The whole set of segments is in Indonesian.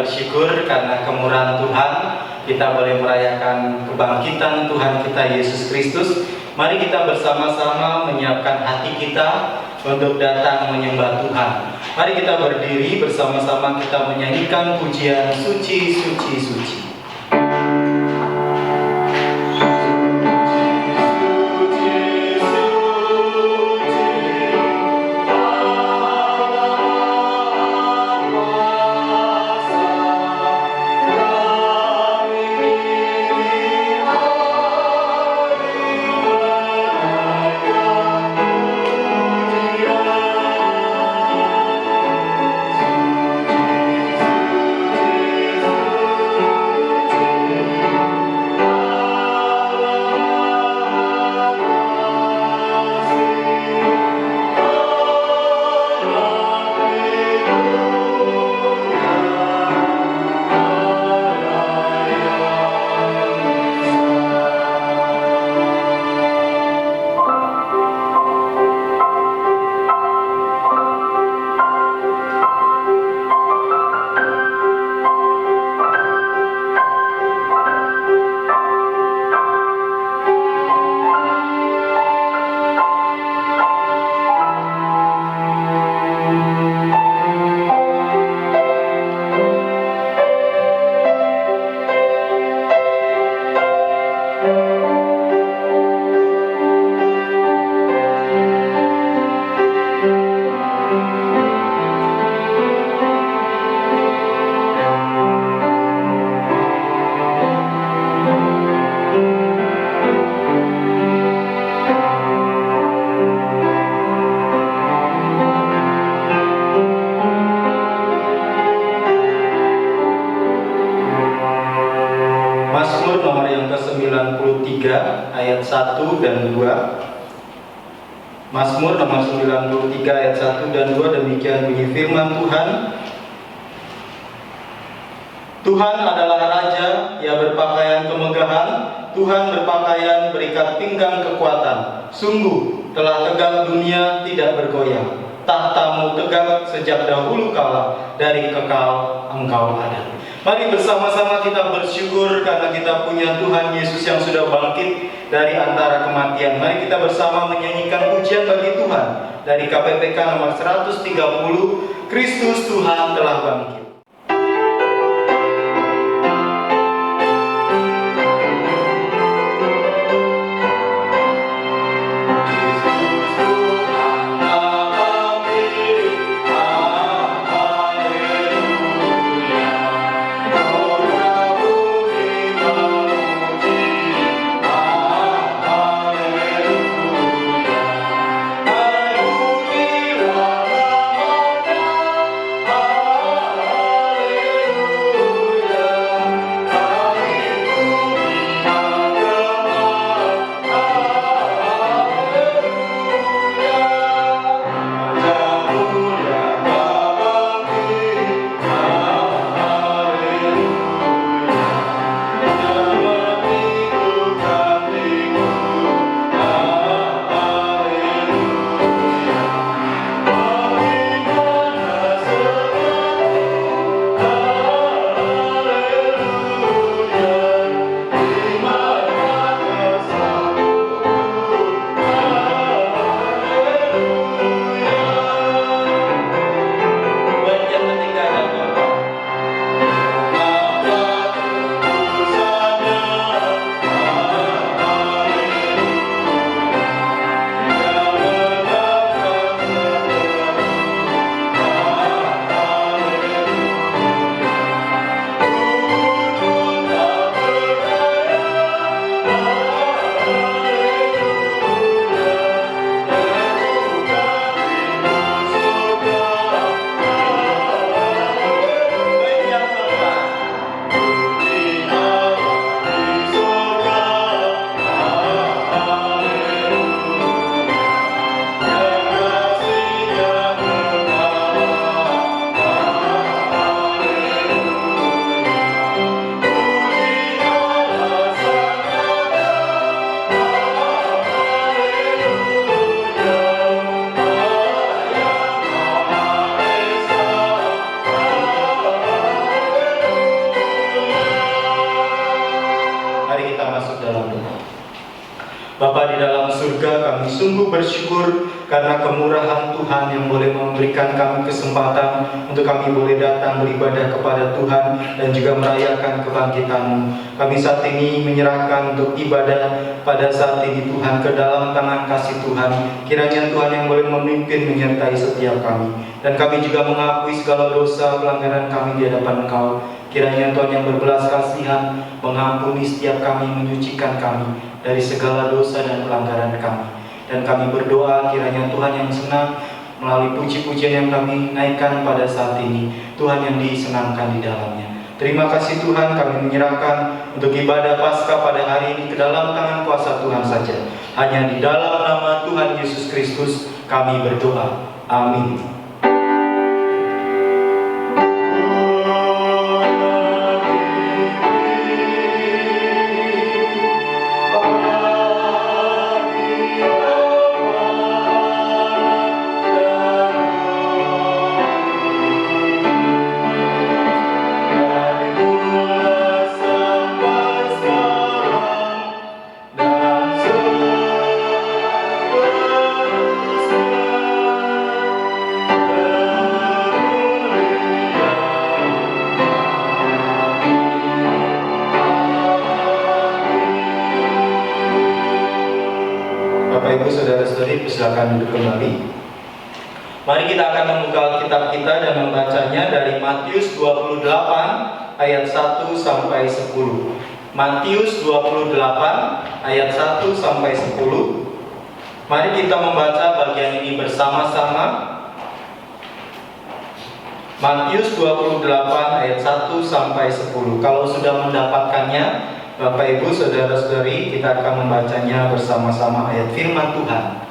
bersyukur karena kemurahan Tuhan kita boleh merayakan kebangkitan Tuhan kita Yesus Kristus. Mari kita bersama-sama menyiapkan hati kita untuk datang menyembah Tuhan. Mari kita berdiri bersama-sama, kita menyanyikan pujian Suci, Suci, Suci. Mazmur nomor yang ke-93 ayat 1 dan 2. Mazmur nomor 93 ayat 1 dan 2, demikian bunyi firman Tuhan. Tuhan adalah Raja, Ia berpakaian kemegahan, Tuhan berpakaian berikat pinggang kekuatan. Sungguh telah tegak dunia tidak bergoyang, tahtamu tegak sejak dahulu kala, dari kekal Engkau ada. Mari bersama-sama kita bersyukur karena kita punya Tuhan Yesus yang sudah bangkit dari antara kematian. Mari kita bersama menyanyikan pujian bagi Tuhan dari KPPK nomor 130, Kristus Tuhan telah bangkit. dalam surga. Kami sungguh bersyukur karena kemurahan Tuhan yang boleh memberikan kami kesempatan untuk kami boleh datang beribadah kepada Tuhan dan juga merayakan kebangkitan-Mu. Kami saat ini menyerahkan untuk ibadah pada saat ini Tuhan ke dalam tangan kasih Tuhan. Kiranya Tuhan yang boleh memimpin menyertai setiap kami. Dan kami juga mengakui segala dosa pelanggaran kami di hadapan Engkau. Kiranya Tuhan yang berbelas kasihan mengampuni setiap kami, menyucikan kami dari segala dosa dan pelanggaran kami. Dan kami berdoa kiranya Tuhan yang senang melalui puji-pujian yang kami naikkan pada saat ini, Tuhan yang disenangkan di dalamnya. Terima kasih Tuhan, kami menyerahkan untuk ibadah Paskah pada hari ini ke dalam tangan kuasa Tuhan saja. Hanya di dalam nama Tuhan Yesus Kristus kami berdoa. Amin. Bapak Ibu Saudara-saudari, silakan duduk kembali. Mari kita akan membuka Alkitab kita dan membacanya dari Matius 28 ayat 1 sampai 10. Matius 28 ayat 1 sampai 10. Mari kita membaca bagian ini bersama-sama. Matius 28 ayat 1 sampai 10. Kalau sudah mendapatkannya, Bapak Ibu Saudara-saudari, kita akan membacanya bersama-sama ayat firman Tuhan.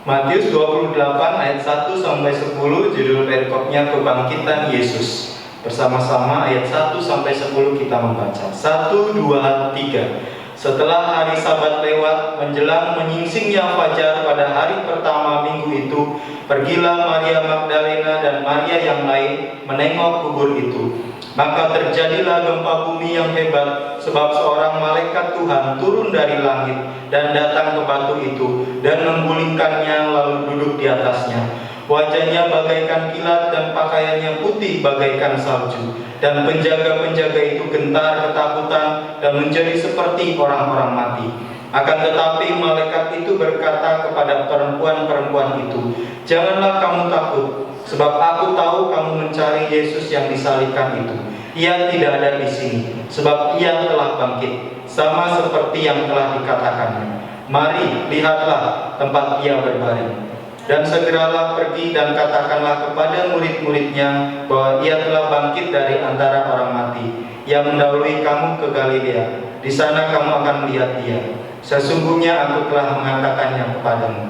Matius 28 ayat 1 sampai 10, judul perikopnya Kebangkitan Yesus. Bersama-sama ayat 1 sampai 10 kita membaca. 1, 2, 3. Setelah hari Sabat lewat, menjelang menyingsingnya fajar pada hari pertama minggu itu, pergilah Maria Magdalena dan Maria yang lain menengok kubur itu. Maka terjadilah gempa bumi yang hebat, sebab seorang malaikat Tuhan turun dari langit dan datang ke batu itu dan menggulingkannya lalu duduk di atasnya. Wajahnya bagaikan kilat dan pakaiannya putih bagaikan salju. Dan penjaga-penjaga itu gentar ketakutan dan menjadi seperti orang-orang mati. Akan tetapi malaikat itu berkata kepada perempuan-perempuan itu, "Janganlah kamu takut, sebab aku tahu kamu mencari Yesus yang disalibkan itu. Ia tidak ada di sini, sebab ia telah bangkit, sama seperti yang telah dikatakannya. Mari, lihatlah tempat ia berbaring. Dan segeralah pergi dan katakanlah kepada murid-muridnya bahwa ia telah bangkit dari antara orang mati. Ia mendahului kamu ke Galilea. Di sana kamu akan melihat dia. Sesungguhnya aku telah mengatakannya kepadamu."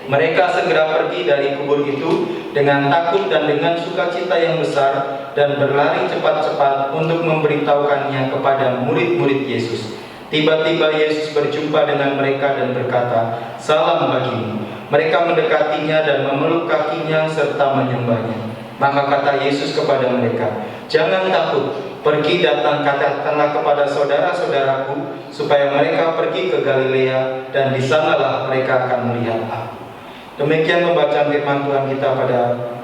Mereka segera pergi dari kubur itu dengan takut dan dengan sukacita yang besar dan berlari cepat-cepat untuk memberitahukannya kepada murid-murid Yesus. Tiba-tiba Yesus berjumpa dengan mereka dan berkata, "Salam bagimu." Mereka mendekatinya dan memeluk kakinya serta menyembahnya. Maka kata Yesus kepada mereka, "Jangan takut, pergi datang katakanlah kepada saudara-saudaraku supaya mereka pergi ke Galilea dan di sanalah mereka akan melihat aku." Demikian pembacaan firman Tuhan kita pada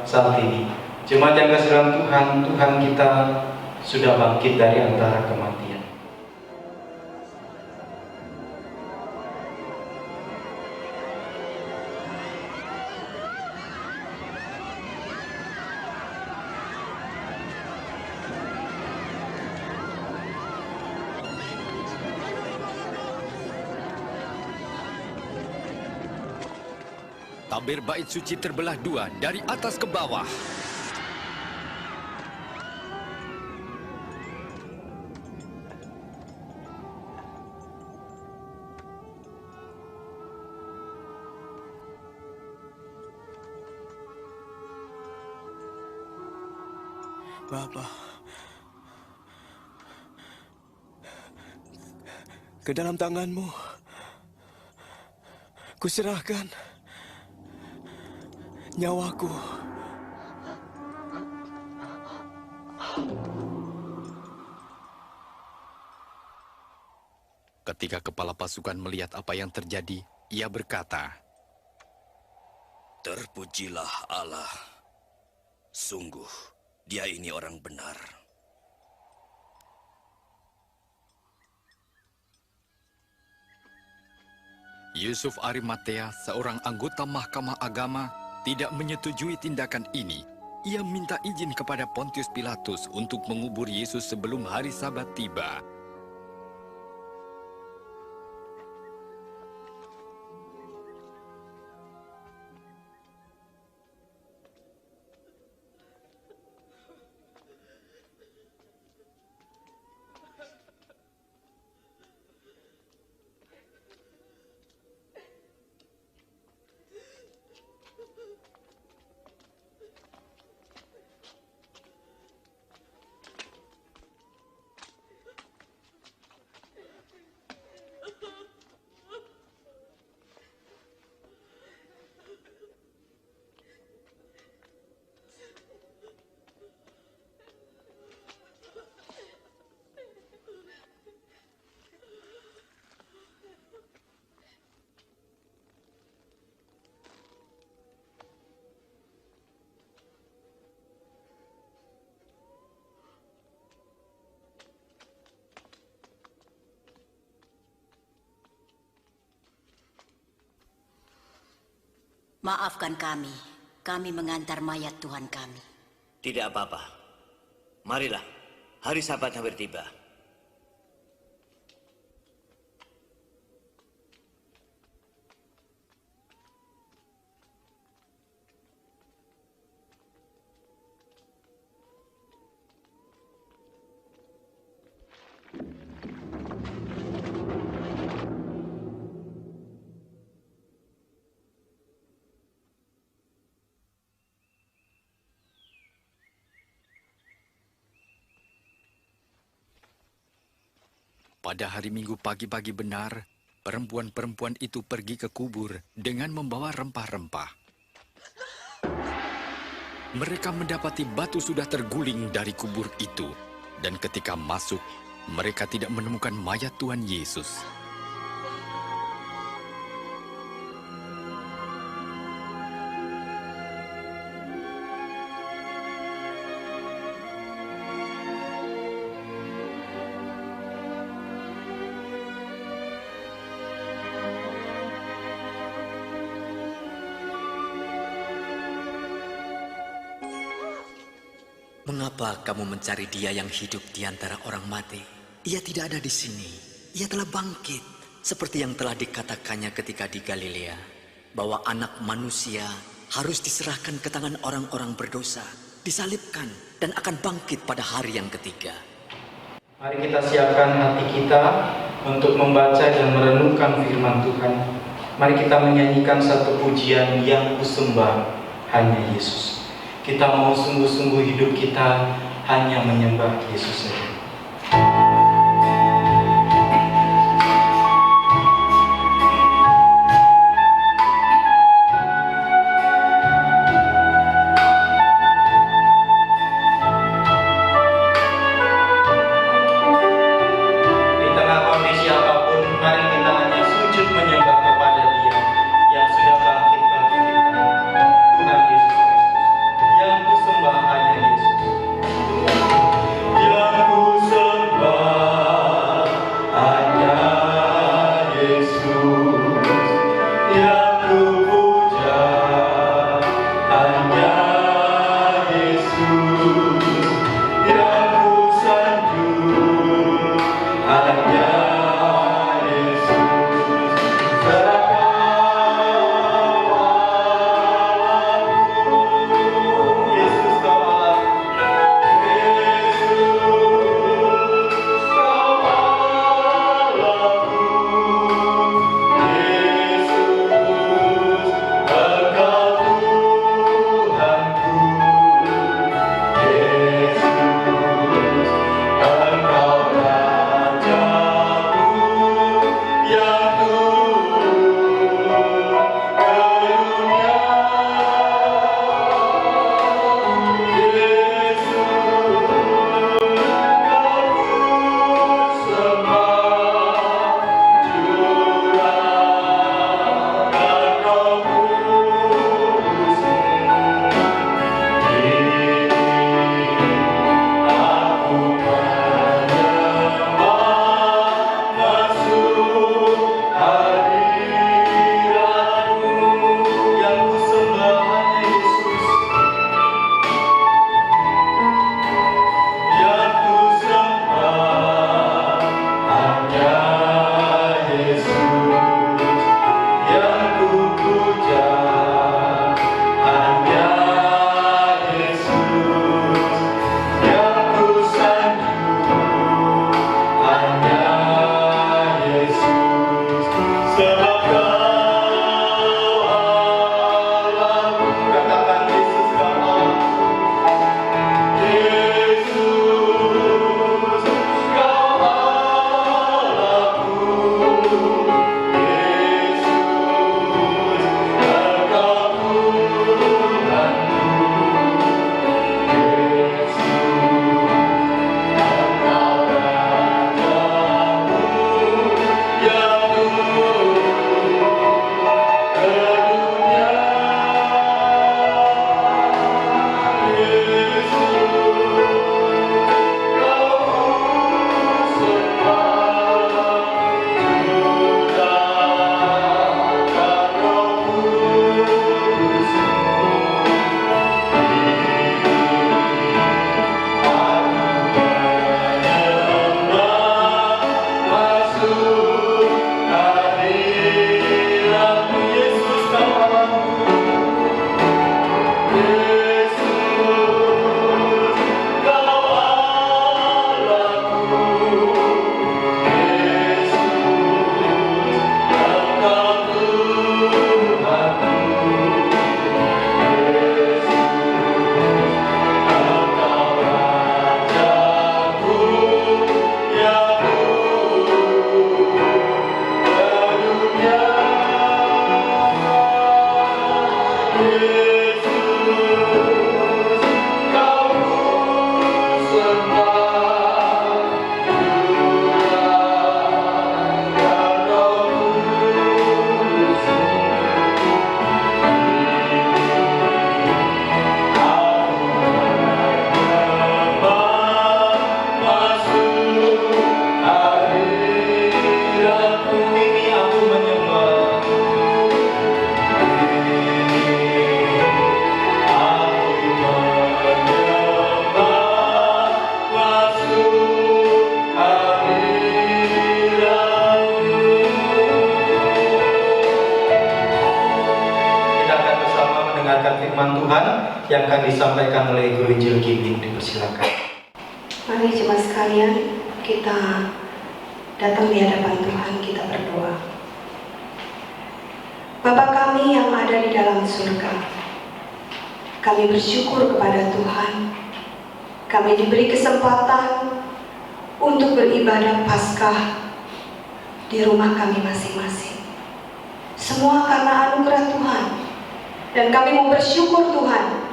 saat ini. Jemaat yang kasih dalam Tuhan, Tuhan kita sudah bangkit dari antara kematian. Tabir bait suci terbelah dua dari atas ke bawah. Bapa, ke dalam tangan-Mu kuserahkan nyawaku. Ketika kepala pasukan melihat apa yang terjadi, ia berkata, Terpujilah Allah. Sungguh, dia ini orang benar. Yusuf Arimatea, seorang anggota Mahkamah Agama, tidak menyetujui tindakan ini. Ia minta izin kepada Pontius Pilatus untuk mengubur Yesus sebelum hari Sabat tiba. Maafkan kami. Kami mengantar mayat Tuhan kami. Tidak apa-apa. Marilah, hari Sabat hampir tiba. Pada hari Minggu pagi-pagi benar, perempuan-perempuan itu pergi ke kubur dengan membawa rempah-rempah. Mereka mendapati batu sudah terguling dari kubur itu, dan ketika masuk, mereka tidak menemukan mayat Tuhan Yesus. Mengapa kamu mencari dia yang hidup di antara orang mati? Ia tidak ada di sini. Ia telah bangkit. Seperti yang telah dikatakannya ketika di Galilea. Bahwa anak manusia harus diserahkan ke tangan orang-orang berdosa. Disalibkan dan akan bangkit pada hari yang ketiga. Mari kita siapkan hati kita untuk membaca dan merenungkan firman Tuhan. Mari kita menyanyikan satu pujian yang kusembah hanya Yesus. Kita mau sungguh-sungguh hidup kita hanya menyembah Yesus saja. Di tengah kondisi apapun, mari kita hanya sujud menyembah kepada Dia yang sudah bangkit bagi kita. Tuhan Yesus Kristus, yang kusembah hanya Yesus. Yang kusembah hanya Yesus. Yang kupuja hanya Yesus. Yang kusanjung hanya Yesus. Yesus kau Allahku, Yesus kau Allahku, Yesus Firman Tuhan yang akan disampaikan oleh Guru Injil Gibbing. Dipersilakan. Mari jemaat sekalian, kita datang di hadapan Tuhan, kita berdoa. Bapa kami yang ada di dalam surga, kami bersyukur kepada Tuhan. Kami diberi kesempatan untuk beribadah Paskah di rumah kami masing-masing. Semua karena anugerah Tuhan. Dan kami mau bersyukur Tuhan,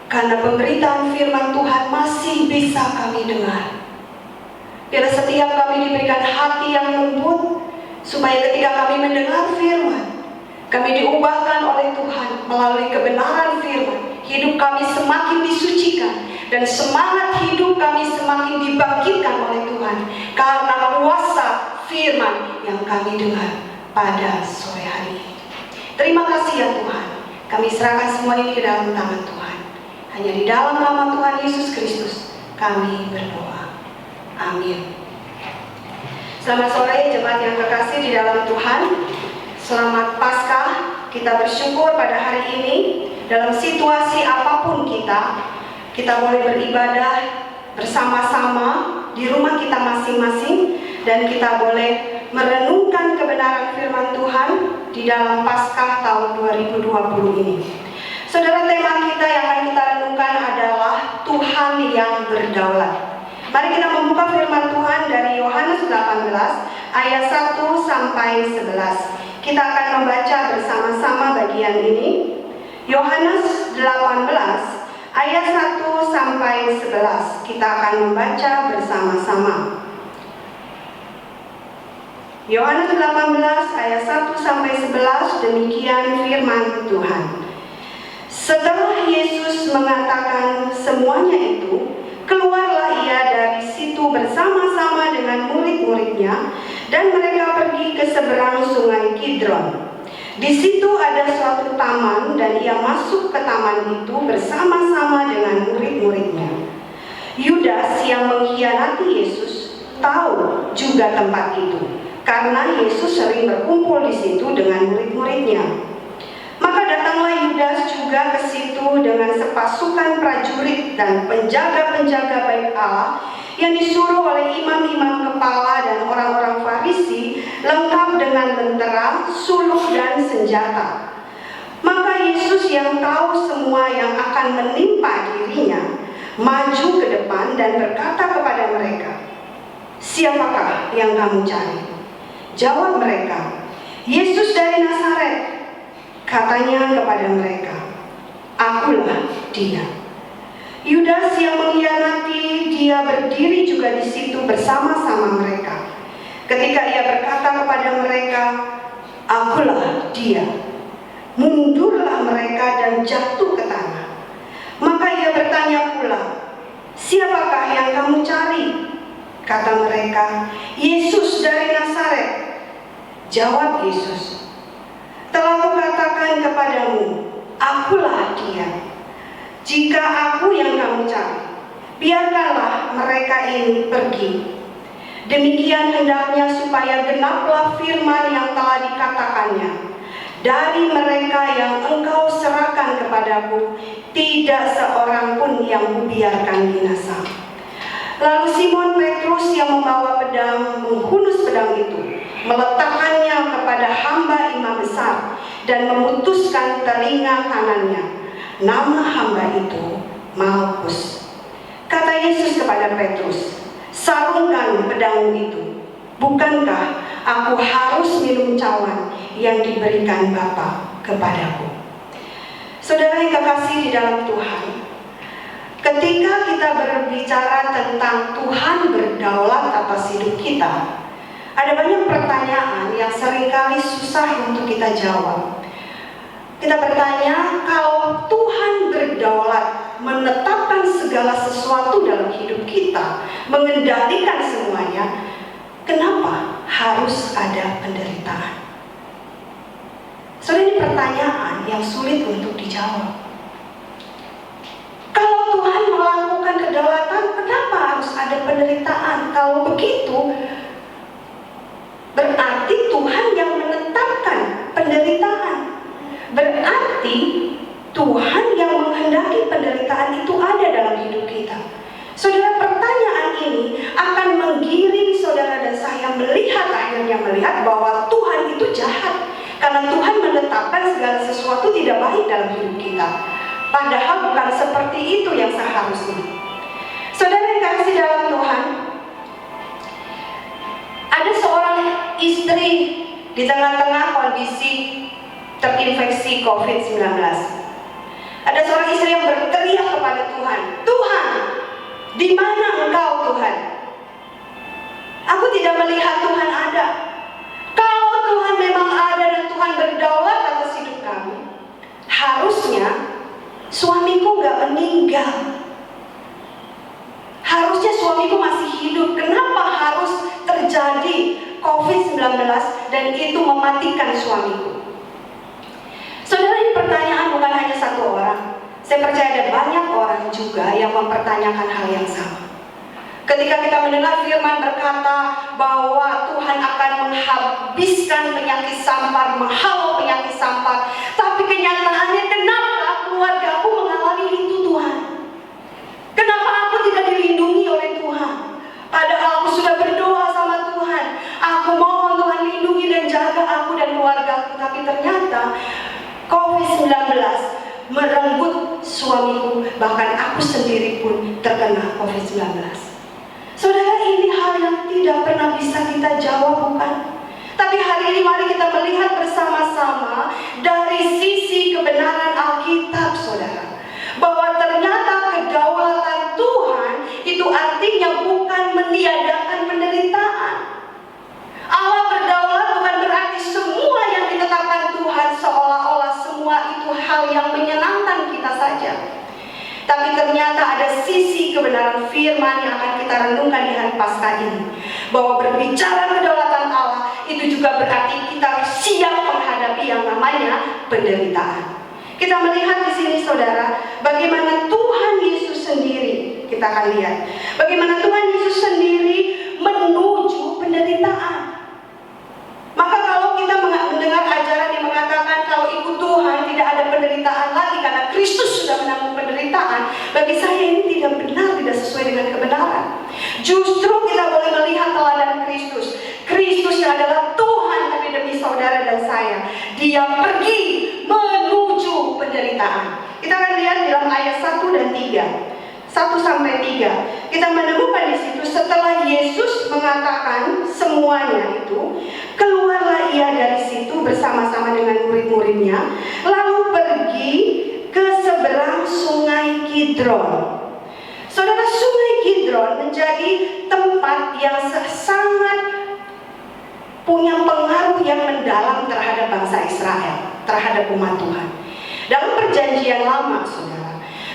karena pemberitaan firman Tuhan masih bisa kami dengar. Biarlah setiap kami diberikan hati yang lembut, supaya ketika kami mendengar firman, kami diubahkan oleh Tuhan melalui kebenaran firman. Hidup kami semakin disucikan, dan semangat hidup kami semakin dibangkitkan oleh Tuhan, karena kuasa firman yang kami dengar pada sore hari ini. Terima kasih ya Tuhan. Kami serahkan semua ini ke dalam tangan Tuhan. Hanya di dalam nama Tuhan Yesus Kristus kami berdoa. Amin. Selamat sore jemaat yang terkasih di dalam Tuhan. Selamat Paskah. Kita bersyukur pada hari ini dalam situasi apapun kita boleh beribadah bersama-sama di rumah kita masing-masing, dan kita boleh merenungkan kebenaran firman Tuhan di dalam Paskah tahun 2020 ini. Saudara, tema kita yang akan kita renungkan adalah Tuhan yang berdaulat. Mari kita membuka firman Tuhan dari Yohanes 18 ayat 1 sampai 11. Kita akan membaca bersama-sama bagian ini. Yohanes 18 ayat 1 sampai 11. Kita akan membaca bersama-sama. Yohanes 18 ayat 1 sampai 11, demikian firman Tuhan. Setelah Yesus mengatakan semuanya itu, keluarlah ia dari situ bersama-sama dengan murid-muridnya, dan mereka pergi ke seberang sungai Kidron. Di situ ada suatu taman, dan ia masuk ke taman itu bersama-sama dengan murid-muridnya. Yudas yang mengkhianati Yesus tahu juga tempat itu, karena Yesus sering berkumpul di situ dengan murid-muridnya. Maka datanglah Yudas juga ke situ dengan sepasukan prajurit dan penjaga-penjaga bait Allah yang disuruh oleh imam-imam kepala dan orang-orang Farisi, lengkap dengan lentera, suluk dan senjata. Maka Yesus yang tahu semua yang akan menimpa dirinya, maju ke depan dan berkata kepada mereka, "Siapakah yang kamu cari?" Jawab mereka, "Yesus dari Nazaret." Katanya kepada mereka, "Akulah dia." Yudas yang mengkhianati dia berdiri juga di situ bersama-sama mereka. Ketika ia berkata kepada mereka, "Akulah dia," mundurlah mereka dan jatuh ke tanah. Maka ia bertanya pula, "Siapakah yang kamu cari?" Kata mereka, "Yesus dari Nazaret." Jawab Yesus, "Telah kukatakan kepadamu, akulah dia. Jika aku yang kamu cari, biarkanlah mereka ini pergi." Demikian hendaknya supaya genaplah firman yang telah dikatakannya, "Dari mereka yang engkau serahkan kepadaku, tidak seorang pun yang kubiarkan binasa." Lalu Simon Petrus yang membawa pedang menghunus pedang itu, meletakkannya kepada hamba imam besar dan memutuskan telinga kanannya. Nama hamba itu Malkus. Kata Yesus kepada Petrus, "Sarungkan pedangmu itu. Bukankah aku harus minum cawan yang diberikan Bapa kepadaku?" Saudara yang kekasih di dalam Tuhan, ketika kita berbicara tentang Tuhan berdaulat atas hidup kita, ada banyak pertanyaan yang seringkali susah untuk kita jawab. Kita bertanya, kalau Tuhan berdaulat, menetapkan segala sesuatu dalam hidup kita, mengendalikan semuanya, kenapa harus ada penderitaan? Saudara, ini pertanyaan yang sulit untuk dijawab. Kalau Tuhan melakukan kedaulatan, kenapa harus ada penderitaan? Kalau begitu, berarti Tuhan yang menetapkan penderitaan. Berarti Tuhan yang menghendaki penderitaan itu ada dalam hidup kita. Saudara, pertanyaan ini akan menggiring saudara dan saya akhirnya melihat bahwa Tuhan itu jahat, karena Tuhan menetapkan segala sesuatu tidak baik dalam hidup kita. Padahal bukan seperti itu yang seharusnya. Saudara yang kasih dalam Tuhan, ada seorang istri di tengah-tengah kondisi terinfeksi COVID-19. Ada seorang istri yang berteriak kepada Tuhan, "Tuhan, di mana Engkau, Tuhan? Aku tidak melihat Tuhan ada. Kalau Tuhan memang ada dan Tuhan berdaulat atas hidup kami, harusnya suamiku gak meninggal. Harusnya suamiku masih hidup. Kenapa harus terjadi COVID-19 dan itu mematikan suamiku?" Saudara, ini pertanyaan bukan hanya satu orang. Saya percaya ada banyak orang juga yang mempertanyakan hal yang sama. Ketika kita mendengar firman berkata bahwa Tuhan akan menghabiskan penyakit sampar, menghalau penyakit sampar, tapi kenyataannya kenapa keluargaku mengalami itu, Tuhan? Kenapa aku tidak dilindungi oleh Tuhan? Padahal aku sudah berdoa sama Tuhan, aku mohon Tuhan lindungi dan jaga aku dan keluargaku, tapi ternyata COVID-19 merenggut suamiku, bahkan aku sendiri pun terkena COVID-19. Saudara, ini hal yang tidak pernah bisa kita jawab, bukan? Tapi hari ini mari kita melihat bersama-sama dari sisi kebenaran Alkitab, saudara, bahwa ternyata kedaulatan Tuhan itu artinya bukan meniadakan penderitaan. Allah berdaulat bukan berarti semua yang ditetapkan Tuhan seolah-olah semua itu hal yang menyenangkan kita saja. Tapi ternyata ada sisi kebenaran firman yang akan kita renungkan di hari Paskah ini, bahwa berbicara kedaulatan Allah itu juga berarti kita siap menghadapi yang namanya penderitaan. Kita melihat di sini, saudara, bagaimana Tuhan Yesus sendiri, kita akan lihat bagaimana Tuhan Yesus sendiri menuju penderitaan. Maka kalau kita mendengar ajaran yang mengatakan kalau ikut Tuhan tidak ada penderitaan lagi karena Kristus sudah menanggung penderitaan, bagi saya ini tidak benar, tidak sesuai dengan kebenaran. Justru kita boleh melihat teladan Kristus. Kristus yang adalah Tuhan tapi demi saudara dan saya, Dia pergi menuju penderitaan. Kita akan lihat dalam ayat 1 dan 3. 1-3 kita menemukan di situ, setelah Yesus mengatakan semuanya itu, keluarlah ia dari situ bersama-sama dengan murid-muridnya, lalu pergi ke seberang sungai Kidron. Saudara, sungai Kidron menjadi tempat yang sangat punya pengaruh yang mendalam terhadap bangsa Israel, terhadap umat Tuhan. Dalam perjanjian lama, saudara,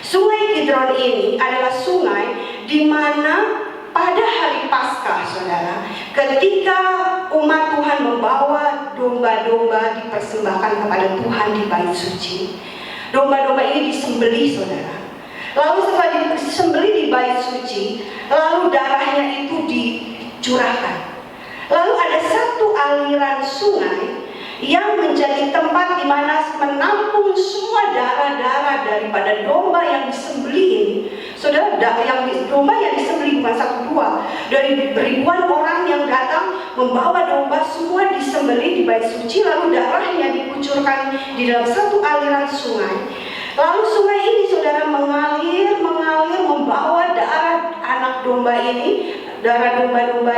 Sungai Kidron ini adalah sungai di mana pada hari Paskah, saudara, ketika umat Tuhan membawa domba-domba dipersembahkan kepada Tuhan di bait suci, domba-domba ini disembelih, saudara. Lalu setelah disembelih di bait suci, lalu darahnya itu dicurahkan. Lalu ada satu aliran sungai yang menjadi tempat di mana menampung semua darah-darah daripada domba yang disembelih ini. Saudara, domba yang disembelih bukan 1-2, dari ribuan orang yang datang membawa domba, semua disembelih di bait suci, lalu darahnya dikucurkan di dalam satu aliran sungai. Lalu sungai ini, saudara, mengalir membawa darah anak domba ini, darah domba-domba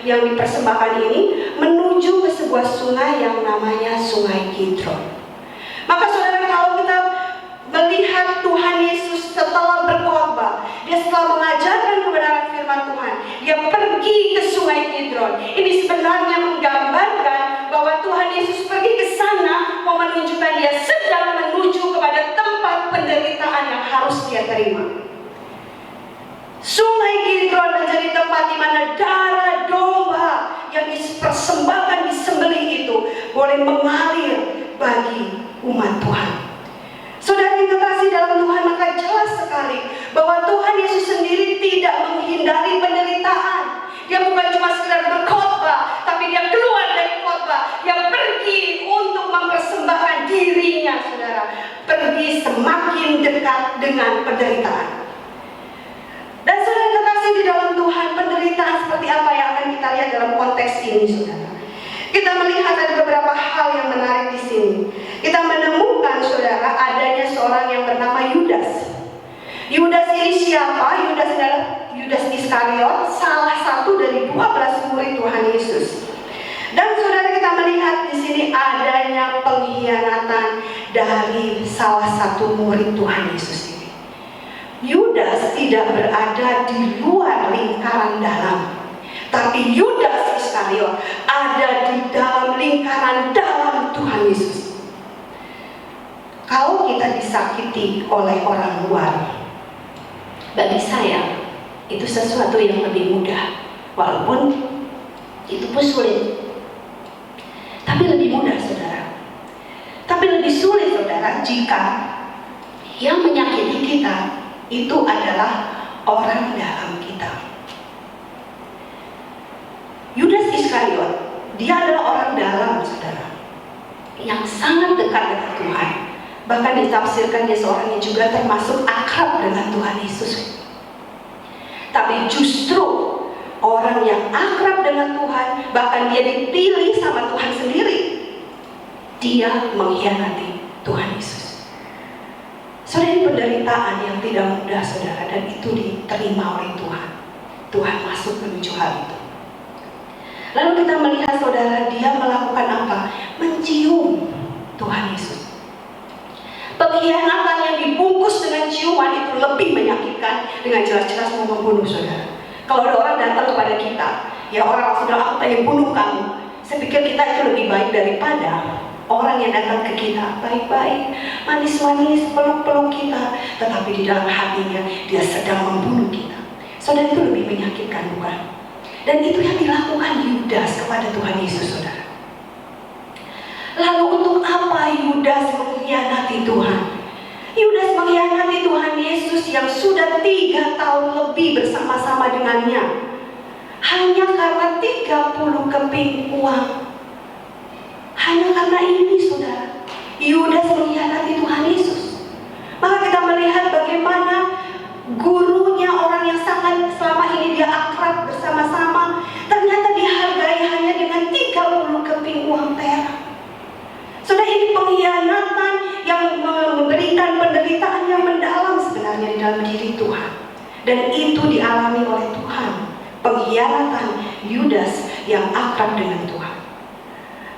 yang dipersembahkan ini, menuju ke sebuah sungai yang namanya Sungai Kidron. Maka saudara, kalau kita Tuhan Yesus setelah berkhotbah, dia setelah mengajarkan kebenaran firman Tuhan, dia pergi ke Sungai Kidron. Ini sebenarnya menggambarkan bahwa Tuhan Yesus pergi ke sana mau menunjukkan dia sedang menuju kepada tempat penderitaan yang harus dia terima. Sungai Kidron menjadi tempat di mana darah domba yang dipersembahkan disembelih itu boleh mengalir bagi umat Tuhan. Saudara yang kekasih dalam Tuhan, maka jelas sekali bahwa Tuhan Yesus sendiri tidak menghindari penderitaan. Dia bukan cuma sekedar berkhotbah, tapi dia keluar dari khotbah, dia pergi untuk mempersembahkan dirinya, saudara, pergi semakin dekat dengan penderitaan. Dan saudara kekasih di dalam Tuhan, penderitaan seperti apa yang akan kita lihat dalam konteks ini, saudara? Kita melihat ada beberapa hal yang menarik di sini. Kita menemukan, saudara, adanya seorang yang bernama Yudas. Yudas ini siapa? Yudas adalah Yudas Iskariot, salah satu dari 12 murid Tuhan Yesus. Dan saudara, kita melihat di sini adanya pengkhianatan dari salah satu murid Tuhan Yesus ini. Yudas tidak berada di luar lingkaran dalam, tapi Yudas Iskariot ada di dalam lingkaran dalam Tuhan Yesus. Kalau kita disakiti oleh orang luar, bagi saya itu sesuatu yang lebih mudah, walaupun itu pun sulit, tapi lebih mudah, saudara. Tapi lebih sulit, saudara, jika yang menyakiti kita itu adalah orang dalam kita. Yudas Iskariot, dia adalah orang dalam, saudara, yang sangat dekat dengan Tuhan. Bahkan ditafsirkan dia seorang yang juga termasuk akrab dengan Tuhan Yesus. Tapi justru orang yang akrab dengan Tuhan, bahkan dia dipilih sama Tuhan sendiri, dia mengkhianati Tuhan Yesus. Saudara, ini penderitaan yang tidak mudah, saudara, dan itu diterima oleh Tuhan. Tuhan masuk menuju hal itu. Lalu kita melihat, saudara, dia melakukan apa? Mencium Tuhan Yesus. Pengkhianatan yang dibungkus dengan ciuman itu lebih menyakitkan, dengan jelas-jelas mau membunuh, saudara. Kalau ada orang datang kepada kita, ya orang sudah, aku pengen bunuh kamu. Saya pikir kita itu lebih baik daripada orang yang datang ke kita baik-baik, manis-manis, peluk-peluk kita, tetapi di dalam hatinya dia sedang membunuh kita. Saudara, itu lebih menyakitkan, bukan? Dan itu yang dilakukan Yudas kepada Tuhan Yesus, saudara. Lalu untuk apa Yudas mengkhianati Tuhan? Yudas mengkhianati Tuhan Yesus yang sudah 3 tahun lebih bersama-sama dengannya, hanya karena 30 keping uang. Hanya karena ini, saudara, Yudas mengkhianati Tuhan Yesus. Maka kita melihat bagaimana gurunya, orang yang sangat selama ini dia akrab bersama-sama, ternyata dihargai hanya dengan 30 keping uang perak. Saudara, ini pengkhianatan yang memberikan penderitaan yang mendalam sebenarnya di dalam diri Tuhan. Dan itu dialami oleh Tuhan. Pengkhianatan Yudas yang akrab dengan Tuhan.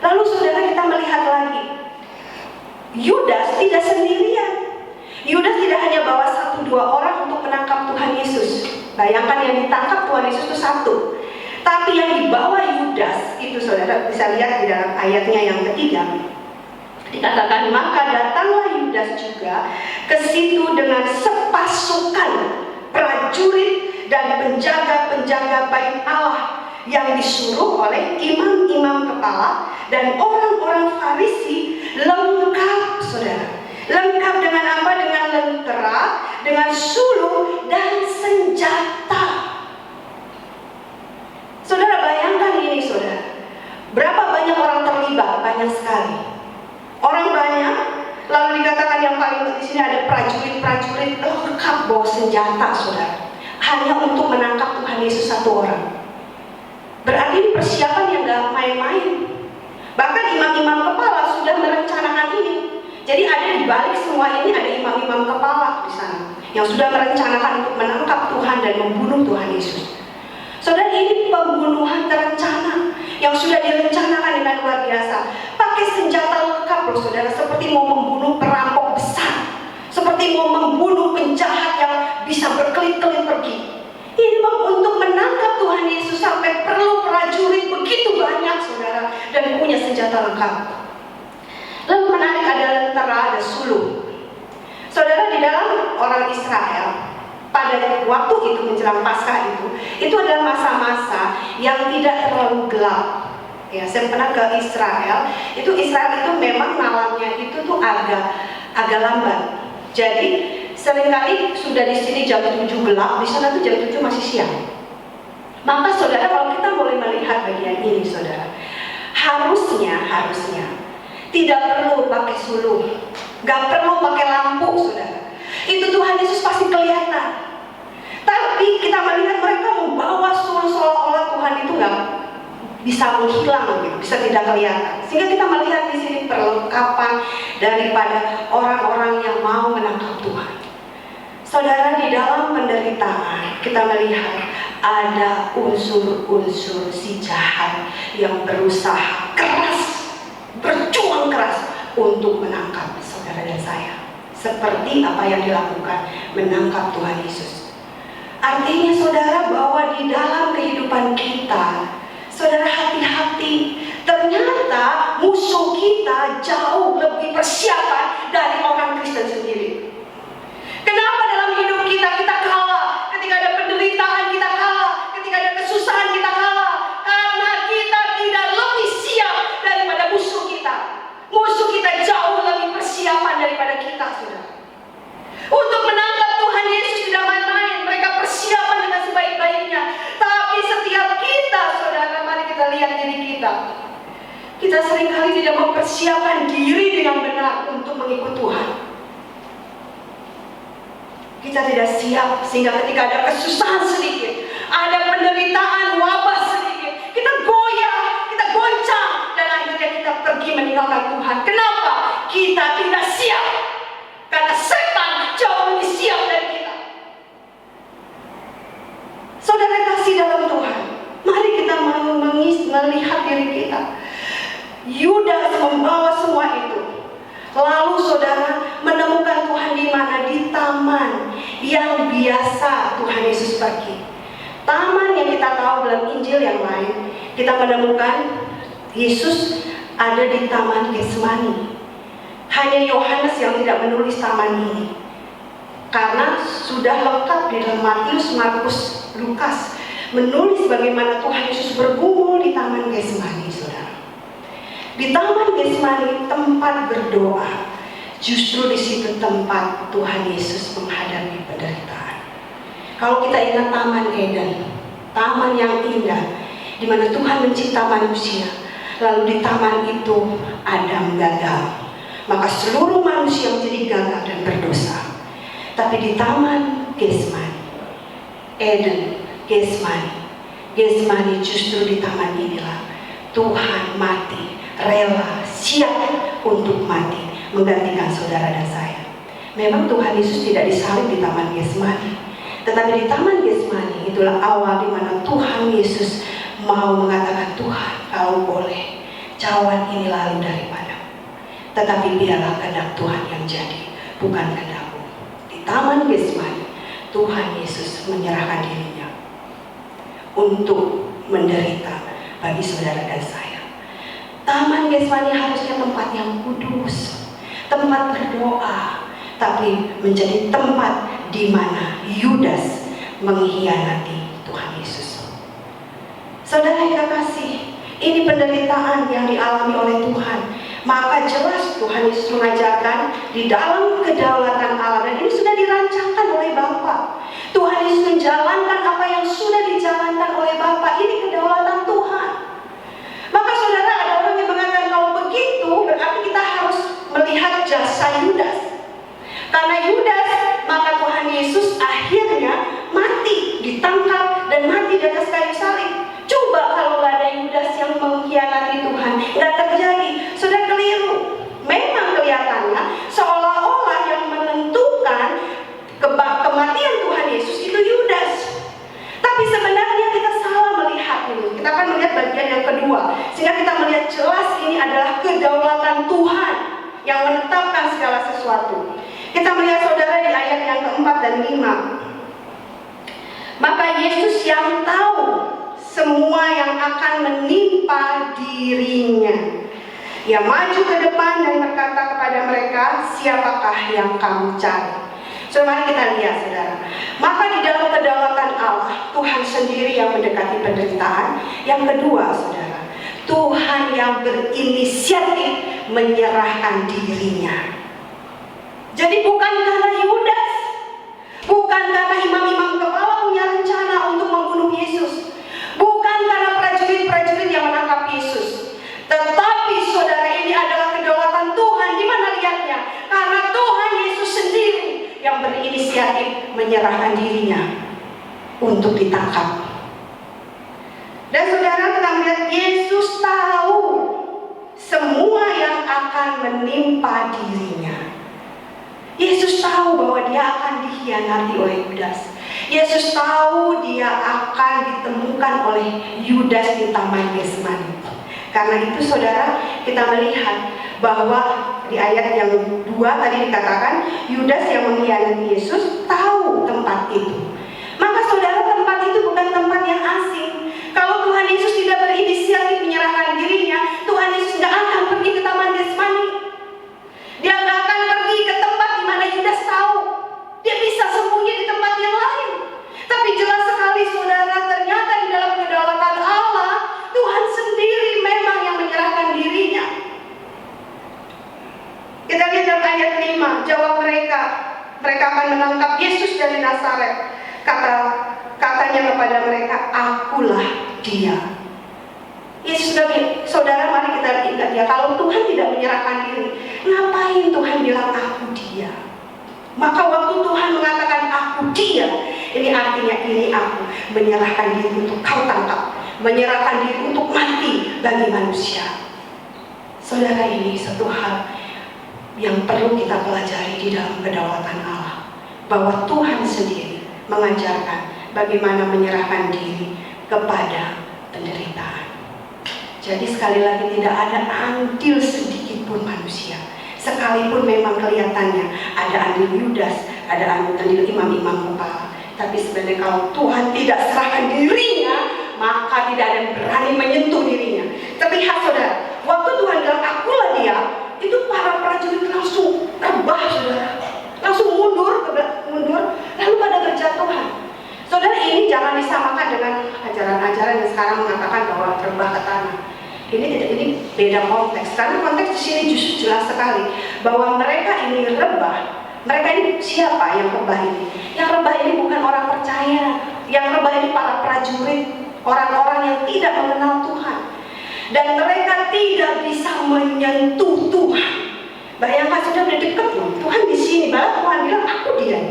Lalu saudara, kita melihat lagi, Yudas tidak sendirian. Yudas tidak hanya bawa 1-2 orang untuk menangkap Tuhan Yesus. Bayangkan, yang ditangkap Tuhan Yesus itu 1. Tapi yang dibawa Yudas itu, saudara bisa lihat di dalam ayatnya yang ketiga. Dikatakan, maka datanglah Yudas juga ke situ dengan sepasukan prajurit dan penjaga-penjaga bait Allah yang disuruh oleh imam-imam kepala dan orang-orang Farisi, lengkap, saudara. Lengkap dengan apa? Dengan lentera, dengan sulung dan senjata. Saudara, bayangkan ini, saudara. Berapa banyak orang terlibat? Banyak sekali. Orang banyak. Lalu dikatakan yang paling di sini ada prajurit-prajurit lengkap bawa senjata, saudara. Hanya untuk menangkap Tuhan Yesus 1 orang. Berarti ini persiapan yang gak main-main. Bahkan imam-imam kepala sudah merencanakan ini. Jadi ada di balik semua ini, ada imam-imam kepala di sana yang sudah merencanakan untuk menangkap Tuhan dan membunuh Tuhan Yesus. Saudara, ini pembunuhan terencana yang sudah direncanakan dengan luar biasa. Pakai senjata lengkap loh, saudara, seperti mau membunuh perampok besar, seperti mau membunuh dan punya senjata lengkap. Lalu menarik ada lentera, ada suluh. Saudara, di dalam orang Israel pada waktu itu menjelang Paskah itu adalah masa-masa yang tidak terlalu gelap. Ya, saya pernah ke Israel itu memang malamnya itu tuh agak lambat. Jadi seringkali sudah di sini jam 7 gelap, di sana tuh jam 7 masih siang. Maka saudara, kalau kita boleh melihat bagian ini, saudara, harusnya tidak perlu pakai suluh, nggak perlu pakai lampu, saudara. Itu Tuhan Yesus pasti kelihatan. Tapi kita melihat mereka membawa suluh seolah-olah Tuhan itu nggak bisa menghilang, gitu, bisa tidak kelihatan. Sehingga kita melihat di sini perlengkapan daripada orang-orang yang mau menangkap Tuhan. Saudara, di dalam penderitaan kita melihat ada unsur-unsur si jahat yang berusaha keras, berjuang keras untuk menangkap saudara dan saya. Seperti apa yang dilakukan menangkap Tuhan Yesus. Artinya saudara, bahwa di dalam kehidupan kita, saudara, hati-hati. Ternyata musuh kita jauh lebih persiapan dari orang Kristen sendiri. Kenapa dalam hidup kita kalah? Ketika ada penderitaan kita kalah, ketika ada kesusahan kita kalah, karena kita tidak lebih siap daripada musuh kita. Musuh kita jauh lebih persiapan daripada kita, saudara. Untuk menangkap Tuhan Yesus tidak main-main, mereka persiapan dengan sebaik-baiknya. Tapi setiap kita, saudara, mari kita lihat diri kita. Kita seringkali tidak mempersiapkan diri dengan benar untuk mengikut Tuhan. Kita tidak siap, sehingga ketika ada kesusahan sedikit, ada penderitaan, wabah sedikit, kita goyah, kita goncang, dan akhirnya kita pergi meninggalkan Tuhan. Kenapa? Kita tidak siap, karena setan jauh lebih siap dari kita. Saudara kasih dalam Tuhan, mari kita melihat diri kita. Yudas membawa semua itu. Lalu saudara menemukan Tuhan di mana? Di taman yang biasa Tuhan Yesus pergi. Taman yang kita tahu dalam Injil yang lain, kita menemukan Yesus ada di Taman Getsemani. Hanya Yohanes yang tidak menulis taman ini, karena sudah lengkap di dalam Matius, Markus, Lukas menulis bagaimana Tuhan Yesus bergumul di Taman Getsemani, saudara. Di Taman Getsemani tempat berdoa. Justru di situ tempat Tuhan Yesus menghadapi penderitaan. Kalau kita ingat Taman Eden, taman yang indah, di mana Tuhan mencipta manusia. Lalu di taman itu Adam gagal, maka seluruh manusia menjadi gagal dan berdosa. Tapi di Taman Getsemani, Eden, Getsemani, justru di taman inilah Tuhan mati, rela, siap untuk mati, menggantikan saudara dan saya. Memang Tuhan Yesus tidak disalib di Taman Getsemani, tetapi di Taman Getsemani itulah awal di mana Tuhan Yesus mau mengatakan, Tuhan, kalau boleh, cawan ini lalu daripada, tetapi biarlah kehendak Tuhan yang jadi, bukan kehendakku. Di Taman Getsemani, Tuhan Yesus menyerahkan dirinya untuk menderita bagi saudara dan saya. Taman Getsemani harusnya tempat yang kudus, tempat berdoa, tapi menjadi tempat di mana Yudas mengkhianati Tuhan Yesus. Saudara yang kekasih, ini penderitaan yang dialami oleh Tuhan. Maka jelas Tuhan Yesus mengajarkan di dalam kedaulatan Allah, dan ini sudah dirancangkan oleh Bapa. Tuhan Yesus menjalankan apa yang sudah dijalankan oleh Bapa. Ini kedaulatan Tuhan. Maka saudara, ada orang yang mengatakan kalau begitu berarti kita harus melihat jasa Yudas. Karena Yudas, maka Tuhan Yesus akhirnya mati, ditangkap dan mati di atas kayu salib. Coba kalau nggak ada Yudas yang mengkhianati Tuhan, nggak terjadi. Sudah keliru. Memang kelihatannya seolah-olah yang menentukan kematian Tuhan Yesus itu Yudas. Tapi sebenarnya kita salah melihat ini. Kita akan melihat bagian yang kedua, sehingga kita melihat jelas ini adalah kedaulatan Tuhan yang menetapkan segala sesuatu. Kita melihat saudara di ayat yang keempat dan 5. Maka Yesus yang tahu semua yang akan menimpa dirinya. Ia maju ke depan dan berkata kepada mereka, siapakah yang kamu cari? Mari kita lihat, saudara. Maka di dalam kedaulatan Allah, Tuhan sendiri yang mendekati penderitaan. Yang kedua, saudara, Tuhan yang berinisiatif menyerahkan dirinya. Jadi bukan karena Yudas, bukan karena imam-imam kepala punya rencana untuk membunuh Yesus, bukan karena prajurit-prajurit yang menangkap Yesus, tetapi saudara, ini adalah kedaulatan Tuhan. Di mana lihatnya? Karena Tuhan Yesus sendiri yang berinisiatif menyerahkan dirinya untuk ditangkap. Dan saudara, kita melihat Yesus tahu semua yang akan menimpa dirinya. Yesus tahu bahwa dia akan dikhianati oleh Yudas. Yesus tahu dia akan ditemukan oleh Yudas di Taman Getsemani. Karena itu saudara, kita melihat bahwa di ayat yang 2 tadi dikatakan Yudas yang mengkhianati Yesus tahu tempat itu. Maka saudara, tempat itu bukan tempat yang asing. Kalau Tuhan Yesus tidak berinisiatif menyerahkan dirinya, Tuhan Yesus tidak akan pergi ke Taman Getsemani. Dia tidak akan pergi ke tempat di mana Yudas tahu. Dia bisa sembunyi di tempat yang lain. Tapi jelas sekali saudara, ternyata di dalam kedaulatan Allah, Tuhan sendiri memang yang menyerahkan dirinya. Kita lihat dalam ayat 5, jawab mereka akan menangkap Yesus dari Nazaret. Katanya kepada mereka, akulah dia. Yesus saudara, mari kita ingat ya, kalau Tuhan tidak menyerahkan diri, ngapain Tuhan bilang aku dia? Maka waktu Tuhan mengatakan aku dia, ini artinya ini aku menyerahkan diri untuk kau tangkap, menyerahkan diri untuk mati bagi manusia. Saudara, ini satu hal yang perlu kita pelajari di dalam kedaulatan Allah, bahwa Tuhan sendiri mengajarkan bagaimana menyerahkan diri kepada penderitaan. Jadi sekali lagi, tidak ada andil sedikit pun manusia. Sekalipun memang kelihatannya ada andil Yudas, ada andil imam-imam kepala, tapi sebenarnya kalau Tuhan tidak serahkan dirinya, maka tidak ada yang berani menyentuh dirinya. Tapi saudara, waktu Tuhan bilang akulah dia, itu para prajurit langsung rebah, saudara, langsung mundur, lalu pada berjatuhan. Saudara, ini jangan disamakan dengan ajaran-ajaran yang sekarang mengatakan bahwa rebah ke tanah. Ini beda konteks, karena konteks di sini justru jelas sekali bahwa mereka ini rebah. Mereka ini siapa yang rebah ini? Yang rebah ini bukan orang percaya, yang rebah ini para prajurit, orang-orang yang tidak mengenal Tuhan, dan mereka tidak bisa menyentuh Tuhan. Bayangkan, sudah dekat loh, Tuhan di sini, bahkan Tuhan bilang aku dia,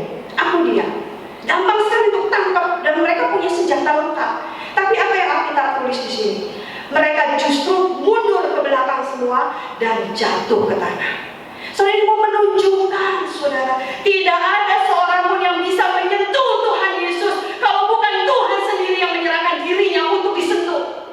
gampang sekali untuk tangkap, dan mereka punya senjata lengkap. Tapi apa yang Alkitab tulis di sini? Mereka justru mundur ke belakang semua dan jatuh ke tanah. Saudara, ini mau menunjukkan, saudara, tidak ada seorang pun yang bisa menyentuh Tuhan Yesus kalau bukan Tuhan sendiri yang menyerahkan dirinya untuk disentuh.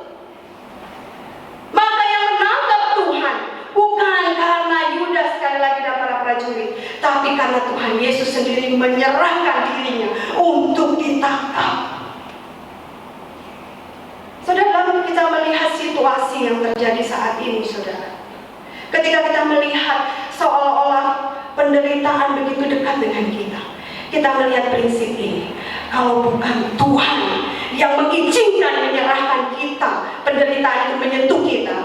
Maka yang menangkap Tuhan bukan karena Yudas sekali lagi dan para prajurit, tapi karena Tuhan Yesus sendiri menyerahkan dirinya untuk ditangkap. Saudara, lalu kita melihat situasi yang terjadi saat ini, saudara. Ketika kita melihat seolah-olah penderitaan begitu dekat dengan kita, kita melihat prinsip ini. Kalau bukan Tuhan yang mengizinkan menyerahkan kita, penderitaan itu menyentuh kita,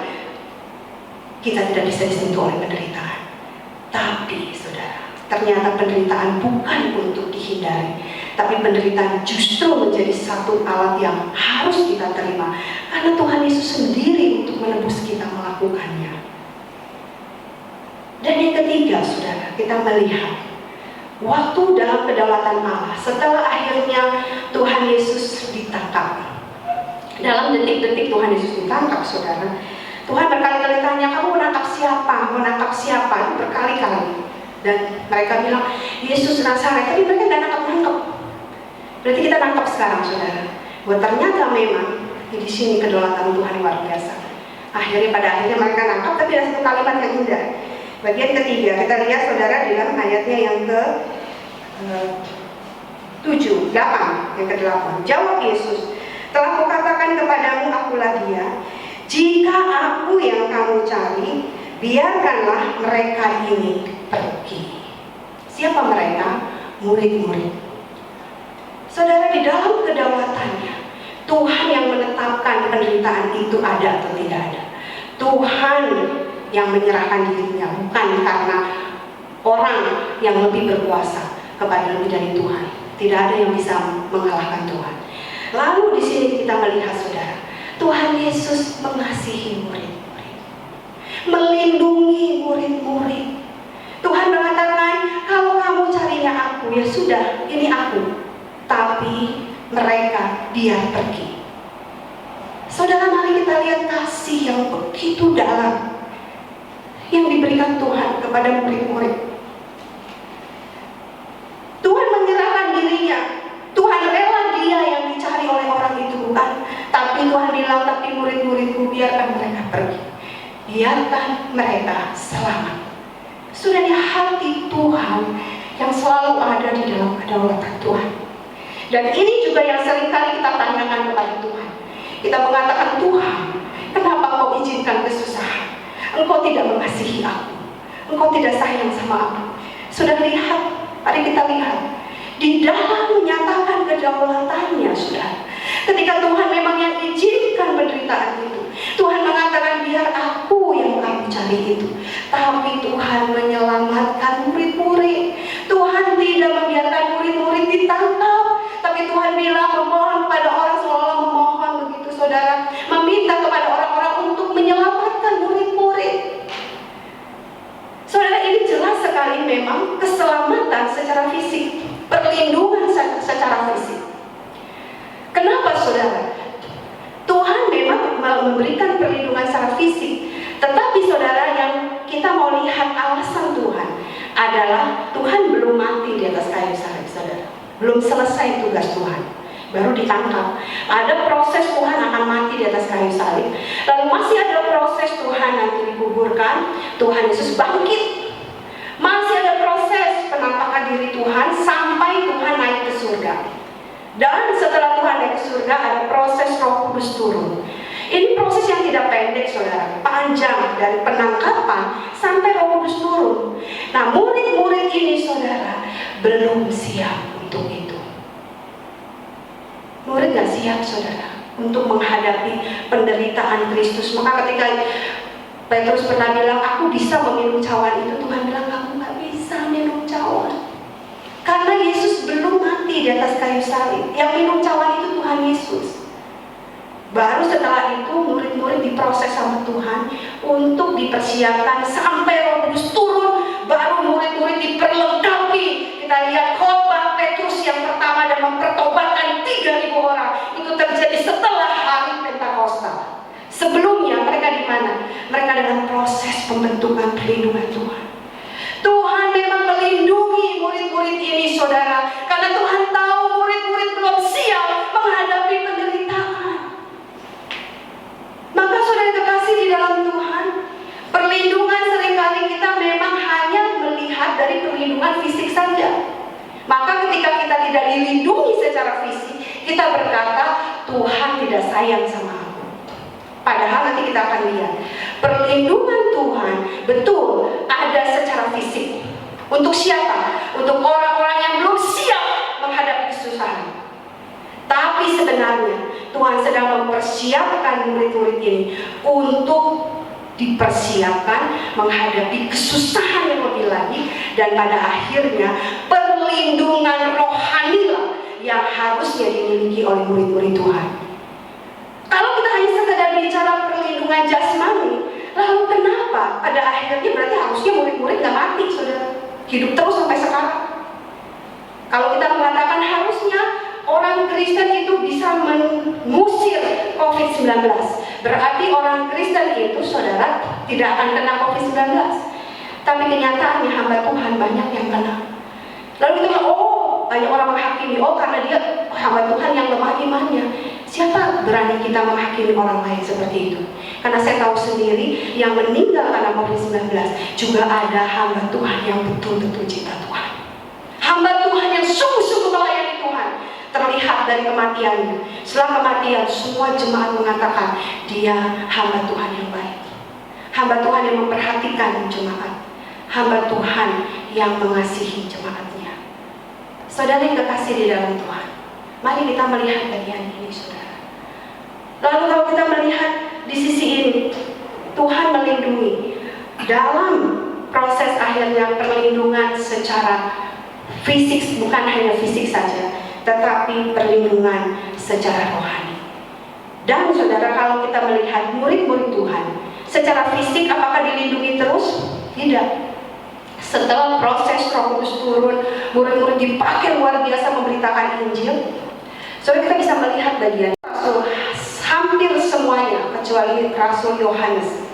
kita tidak bisa disentuh oleh penderitaan. Tapi, saudara, ternyata penderitaan bukan untuk dihindari, tapi penderitaan justru menjadi satu alat yang harus kita terima, karena Tuhan Yesus sendiri untuk menebus kita melakukannya. Dan yang ketiga, saudara, kita melihat waktu dalam kedaulatan Allah, setelah akhirnya Tuhan Yesus ditangkap. Dalam detik-detik Tuhan Yesus ditangkap, saudara, Tuhan berkali-kali tanya, kamu menangkap siapa? Menangkap siapa? Berkali-kali. Dan mereka bilang, Yesus Nazaret. Tapi mereka tidak nangkap-nangkap. Berarti kita nangkap sekarang, saudara, bahwa ternyata memang di sini kedaulatan Tuhan luar biasa. Pada akhirnya mereka nangkap, tapi ada satu kalimat yang indah. Bagian ketiga, kita lihat, saudara, di dalam ayatnya yang ke-8, yang ke-8. Jawab Yesus, Telah kukatakan kepadamu, akulah dia. Jika aku yang kamu cari, biarkanlah mereka ini pergi. Siapa mereka? Murid-murid. Saudara, di dalam kedaulatannya, Tuhan yang menetapkan penderitaan itu ada atau tidak ada. Tuhan yang menyerahkan dirinya, bukan karena orang yang lebih berkuasa kepada lebih dari Tuhan. Tidak ada yang bisa mengalahkan Tuhan. Lalu di sini kita melihat, saudara, Tuhan Yesus mengasihi murid-murid, melindungi murid-murid. Tuhan mengatakan, kalau kamu carinya aku, ya sudah, ini aku. Tapi mereka biar pergi. Saudara, mari kita lihat kasih yang begitu dalam yang diberikan Tuhan kepada murid-murid. Tuhan menyerahkan dirinya. Tuhan rela dia yang dicari oleh orang itu, bukan? Tapi Tuhan bilang, tapi murid-muridku, biarkan mereka pergi. Biarkan mereka selamat. Sudah di hati Tuhan yang selalu ada di dalam kedaulatan Tuhan. Dan ini juga yang seringkali kita tanyakan kepada Tuhan. Kita mengatakan, Tuhan, kenapa kau izinkan kesusahan? Engkau tidak mengasihi aku. Engkau tidak sayang sama aku. Sudah lihat, mari kita lihat. Di dalam menyatakan kedaulatannya, saudara. Ketika Tuhan memang yang izinkan penderitaan itu, Tuhan mengatakan, biar aku yang kamu cari itu. Tapi Tuhan menyelamatkan murid-murid. Tuhan tidak membiarkan murid-murid ditangkap. Tapi Tuhan bilang, memohon kepada orang, seolah memohon begitu, saudara. Meminta kepada orang-orang untuk menyelamatkan murid-murid. Saudara, ini jelas sekali memang keselamatan secara fisik, perlindungan secara fisik. Kenapa, saudara? Tuhan memang memberikan perlindungan secara fisik. Tetapi saudara, yang kita mau lihat alasan Tuhan adalah Tuhan belum mati di atas kayu salib, saudara. Belum selesai tugas Tuhan, baru ditangkap. Ada proses Tuhan akan mati di atas kayu salib. Lalu masih ada proses Tuhan nanti dikuburkan, Tuhan Yesus bangkit. Masih ada proses penampakan diri Tuhan sampai Tuhan naik ke surga. Dan setelah Tuhan naik ke surga, ada proses Roh Kudus turun. Ini proses yang tidak pendek, saudara, panjang, dari penangkapan sampai Roh Kudus turun. Nah, murid-murid ini, saudara, belum siap untuk itu. Murid gak siap, saudara, untuk menghadapi penderitaan Kristus. Maka ketika Petrus pernah bilang, aku bisa meminum cawan itu, Tuhan bilang, kamu gak bisa minum cawan. Karena Yesus belum mati di atas kayu salib. Yang minum cawan itu Tuhan Yesus. Baru setelah itu murid-murid diproses sama Tuhan untuk dipersiapkan sampai Roh Kudus turun. Baru murid-murid diperlengkapi. Kita lihat khotbah Petrus yang pertama dan mempertobatkan 3.000 orang. Itu terjadi setelah hari Pentakosta. Sebelumnya mereka di mana? Mereka dalam proses pembentukan perlindungan Tuhan. Tuhan memang melindungi murid-murid ini, saudara, karena Tuhan tahu murid-murid belum siap menghadapi penderitaan. Maka saudara terkasih di dalam Tuhan, perlindungan seringkali kita memang hanya melihat dari perlindungan fisik saja. Maka ketika kita tidak dilindungi secara fisik, kita berkata, Tuhan tidak sayang sama aku. Padahal nanti kita akan lihat, perlindungan Tuhan betul ada secara fisik. Untuk siapa? Untuk orang-orang yang belum siap menghadapi kesusahan. Tapi sebenarnya Tuhan sedang mempersiapkan murid-murid ini untuk dipersiapkan menghadapi kesusahan yang lebih lagi. Dan pada akhirnya perlindungan rohanilah yang harusnya dimiliki oleh murid-murid Tuhan. Kalau kita hanya sekedar bicara perlindungan jasmani, lalu kenapa pada akhirnya berarti harusnya murid-murid gak mati, saudara, hidup terus sampai sekarang? Kalau kita mengatakan harusnya orang Kristen itu bisa mengusir COVID-19, berarti orang Kristen itu, saudara, tidak akan kena COVID-19. Tapi kenyataannya hamba Tuhan banyak yang kena. Lalu kita banyak orang menghakimi, karena dia hamba Tuhan yang lemah imannya. Siapa berani kita menghakimi orang lain seperti itu? Karena saya tahu sendiri yang meninggal karena COVID-19 juga ada hamba Tuhan yang betul-betul cinta Tuhan. Hamba Tuhan yang sungguh-sungguh melayani Tuhan. terlihat dari kematiannya. Setelah kematian, semua jemaat mengatakan dia hamba Tuhan yang baik, hamba Tuhan yang memperhatikan jemaat, hamba Tuhan yang mengasihi jemaatnya. Saudara yang kekasih di dalam Tuhan, mari kita melihat bagian ini, saudara. Lalu kalau kita melihat di sisi ini, Tuhan melindungi dalam proses akhirnya perlindungan secara fisik, bukan hanya fisik saja, tetapi perlindungan secara rohani. Dan saudara, kalau kita melihat murid-murid Tuhan secara fisik, apakah dilindungi terus? Tidak. Setelah proses Roh Kudus turun, murid-murid dipakai luar biasa memberitakan Injil. Saudara, kita bisa melihat bagian rasul, hampir semuanya kecuali Rasul Yohanes.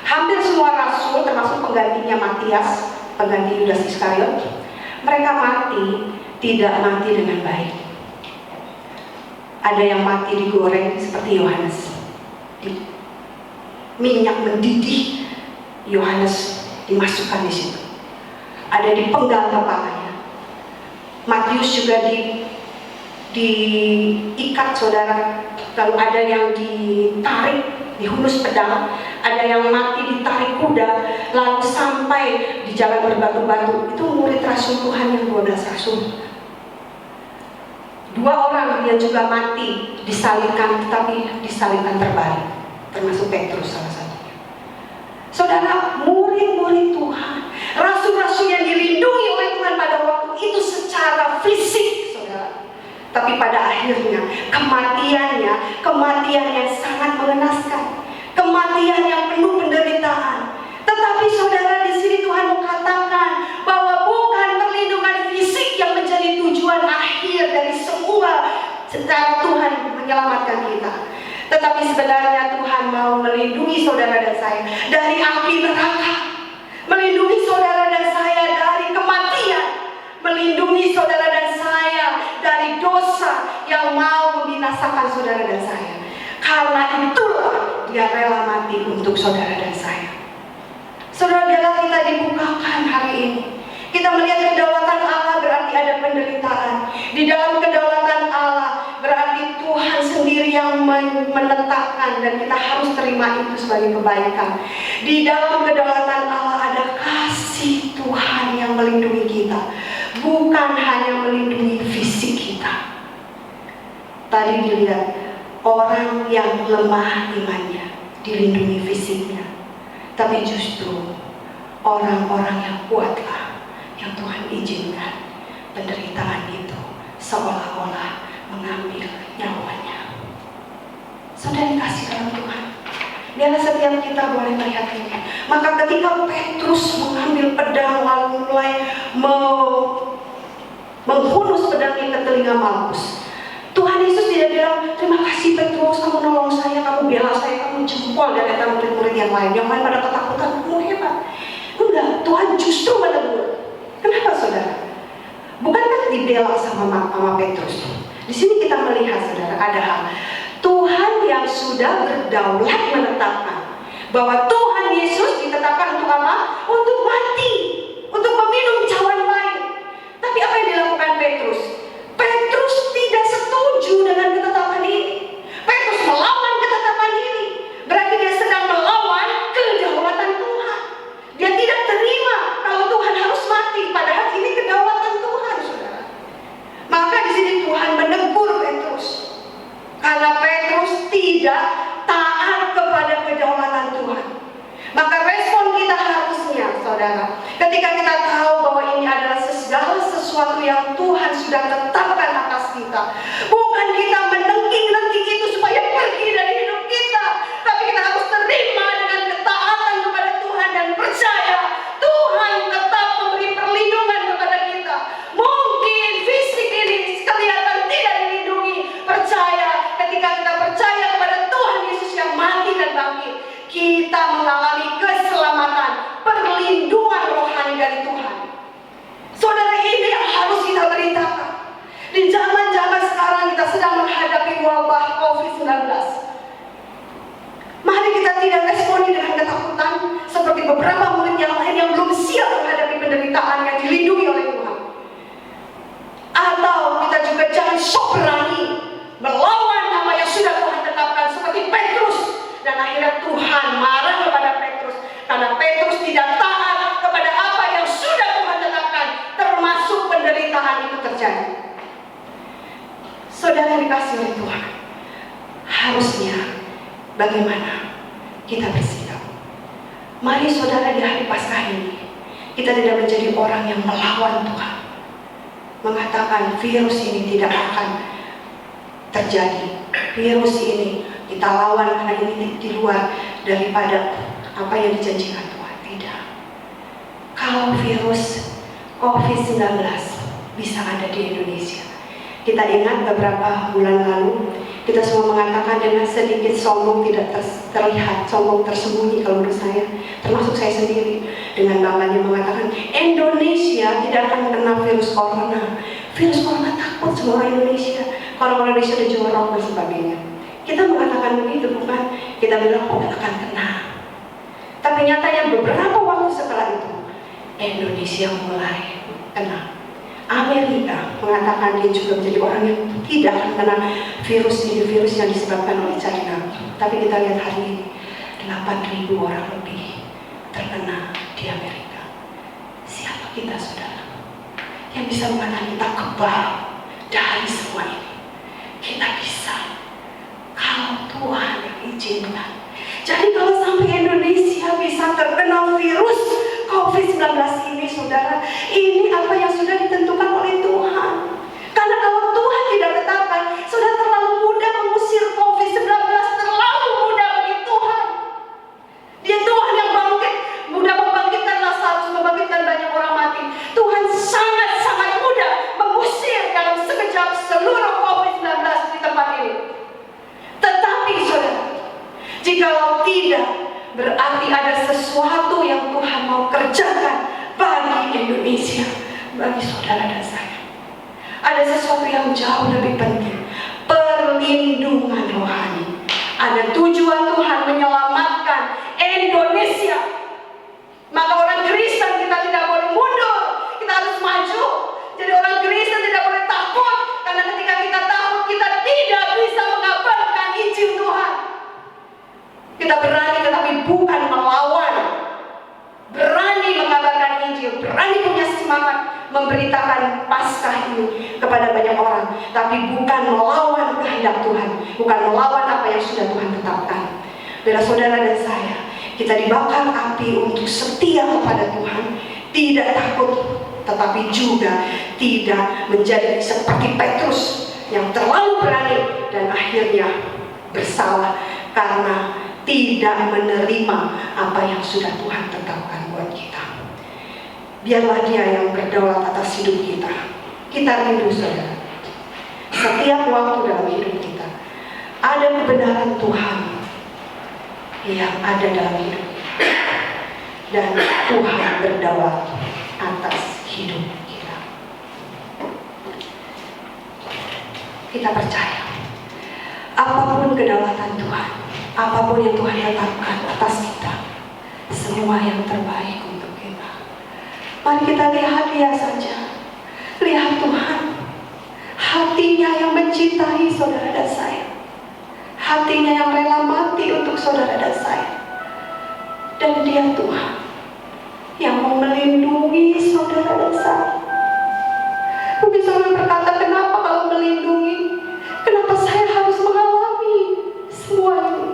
Hampir semua rasul, termasuk penggantinya Matias, pengganti Yudas Iskariot, mereka mati, tidak mati dengan baik. Ada yang mati digoreng seperti Yohanes, minyak mendidih, Yohanes dimasukkan di situ. Ada dipenggal kepalanya. Matius juga diikat, saudara. Lalu ada yang ditarik, dihunus pedang, ada yang mati ditarik kuda, lalu sampai di jalan berbatu-batu. Itu murid Rasul Tuhan yang 12 rasul. 2 orang yang juga mati disalibkan, tetapi disalibkan terbalik, termasuk Petrus salah satunya. Saudara, murid-murid Tuhan, rasul-rasul yang dilindungi oleh Tuhan pada waktu itu secara fisik, saudara. Tapi pada akhirnya kematian yang sangat mengenaskan, kematian yang penuh penderitaan. Tetapi saudara, di sini Tuhan mengatakan bahwa bukan perlindungan fisik yang menjadi tujuan akhir dari semua secara Tuhan menyelamatkan kita. Tetapi sebenarnya Tuhan mau melindungi saudara dan saya dari api neraka, melindungi saudara dan saya dari kematian, melindungi saudara dan saya dari dosa yang mau membinasakan saudara dan saya. Karena itulah dia rela mati untuk saudara dan saya. Saudara, biarlah kita dibukakan hari ini. Kita melihat kedaulatan Allah berarti ada penderitaan. Di dalam kedaulatan Allah berarti Tuhan sendiri yang menetapkan, dan kita harus terima itu sebagai kebaikan. Di dalam kedaulatan Allah ada kasih Tuhan yang melindungi kita, bukan hanya melindungi fisik kita. Tadi dilihat orang yang lemah imannya dilindungi fisiknya, tapi justru orang-orang yang kuatlah yang Tuhan izinkan penderitaan itu seolah-olah mengambil nyawanya. Saudara kasih dalam Tuhan, biarlah setiap kita boleh melihat ini. Maka ketika Petrus mengambil pedang lalu mulai menghunus pedangnya ke telinga Malkus, Tuhan Yesus tidak bilang, terima kasih Petrus, kamu nolong saya, kamu bela saya, kamu jempol dari murid-murid yang lain pada ketakutan, kamu hebat. Enggak, Tuhan justru menegur. Kenapa saudara? Bukankah dibela sama Petrus? Di sini kita melihat saudara, ada hal Tuhan yang sudah berdaulat menetapkan bahwa Tuhan Yesus ditetapkan untuk apa? Untuk mati, untuk meminum cawan lain. Tapi apa yang dilakukan Petrus? Petrus tidak setuju dengan ketetapan ini. Petrus melawan ketetapan ini. Berarti dia sedang melawan kedaulatan Tuhan. Dia tidak terima kalau Tuhan harus mati, padahal ini kedaulatan Tuhan, saudara. Maka di sini Tuhan menegur Petrus karena Petrus tidak taat kepada kedaulatan Tuhan. Maka respon kita harusnya, saudara, ketika kita tahu bahwa ini adalah segala sesuatu yang Tuhan sudah tetapkan atas kita, bukan kita menengking-nengking itu supaya pergi dari hidup kita, tapi kita harus terima dengan ketaatan kepada Tuhan dan percaya Tuhan tetap memberi perlindungan kepada kita. Mungkin fisik ini kelihatan tidak dilindungi, percaya ketika kita percaya kepada Tuhan Yesus yang mati dan bangkit, kita mengalami keselamatan, perlindungan rohani dari Tuhan. Saudara, ini yang harus kita beritakan. Di zaman-zaman sekarang kita sedang menghadapi wabah COVID-19. Mari kita tidak responi dengan ketakutan seperti beberapa murid yang lain yang belum siap menghadapi penderitaan yang dilindungi oleh Tuhan. Atau kita juga jangan dikasih oleh Tuhan, harusnya bagaimana kita bersikap. Mari saudara, di hari Paskah ini kita tidak menjadi orang yang melawan Tuhan, mengatakan virus ini tidak akan terjadi, virus ini kita lawan karena ini di luar daripada apa yang dijanjikan Tuhan. Tidak. Kalau virus COVID-19 bisa ada di Indonesia, kita ingat beberapa bulan lalu kita semua mengatakan dengan sedikit sombong, tidak terlihat sombong tersembunyi kalau menurut saya, termasuk saya sendiri, dengan bangganya mengatakan Indonesia tidak akan kena virus corona. Virus corona takut semua orang Indonesia, kalau orang Indonesia udah jorok dan sebagainya. Kita mengatakan begitu, bukan? Kita bilang tidak akan kena. Tapi nyatanya beberapa waktu setelah itu Indonesia mulai kena. Amerika mengatakan dia juga menjadi orang yang tidak akan kena virus yang disebabkan oleh China. Tapi kita lihat hari ini 8.000 orang lebih terkena di Amerika. Siapa kita, saudara, yang bisa mengatakan kita kebal dari semua ini? Kita bisa kalau Tuhan yang izinkan. Jadi kalau sampai Indonesia bisa terkena virus COVID-19 ini, saudara, ini apa yang sudah ditentukan oleh Tuhan. Karena kalau Tuhan tidak tetapkan, sudah terlalu mudah mengusir COVID-19, terlalu mudah bagi Tuhan. Dia Tuhan yang bangkit, mudah membangkitkan Lazarus, membangkitkan banyak orang mati. Tuhan sangat-sangat mudah mengusir dalam sekejap seluruh COVID-19 di tempat ini. Tetapi saudara, jikalau tidak, berarti ada sesuatu yang Tuhan mau kerjakan bagi Indonesia, bagi saudara dan saya. Ada sesuatu yang jauh lebih penting, perlindungan rohani. Ada tujuan Tuhan menyelamatkan Indonesia. Maka orang Kristen kita tidak boleh mundur, kita harus maju. Jadi orang Kristen tidak boleh takut, karena ketika kita takut, kita tidak bisa mengabaikan izin Tuhan. Kita berani tetapi bukan melawan. Berani mengabarkan Injil, berani punya semangat memberitakan Paskah ini kepada banyak orang, tapi bukan melawan kehendak Tuhan, bukan melawan apa yang sudah Tuhan tetapkan. Bila saudara dan saya, kita dibakar api untuk setia kepada Tuhan, tidak takut, tetapi juga tidak menjadi seperti Petrus yang terlalu berani dan akhirnya bersalah karena tidak menerima apa yang sudah Tuhan tetapkan buat kita. Biarlah Dia yang berdaulat atas hidup kita. Kita rindu, saudara, setiap waktu dalam hidup kita ada kebenaran Tuhan yang ada dalam hidup kita, dan Tuhan berdaulat atas hidup kita. Kita percaya apapun kedaulatan Tuhan, apapun yang Tuhan tetapkan atas kita, semua yang terbaik untuk kita. Mari kita lihat Dia saja. Lihat Tuhan, hatinya yang mencintai saudara dan saya, hatinya yang rela mati untuk saudara dan saya. Dan Dia Tuhan yang mau melindungi saudara dan saya. Mungkin saudara berkata, kenapa kalau melindungi, kenapa saya harus mengalami semua ini?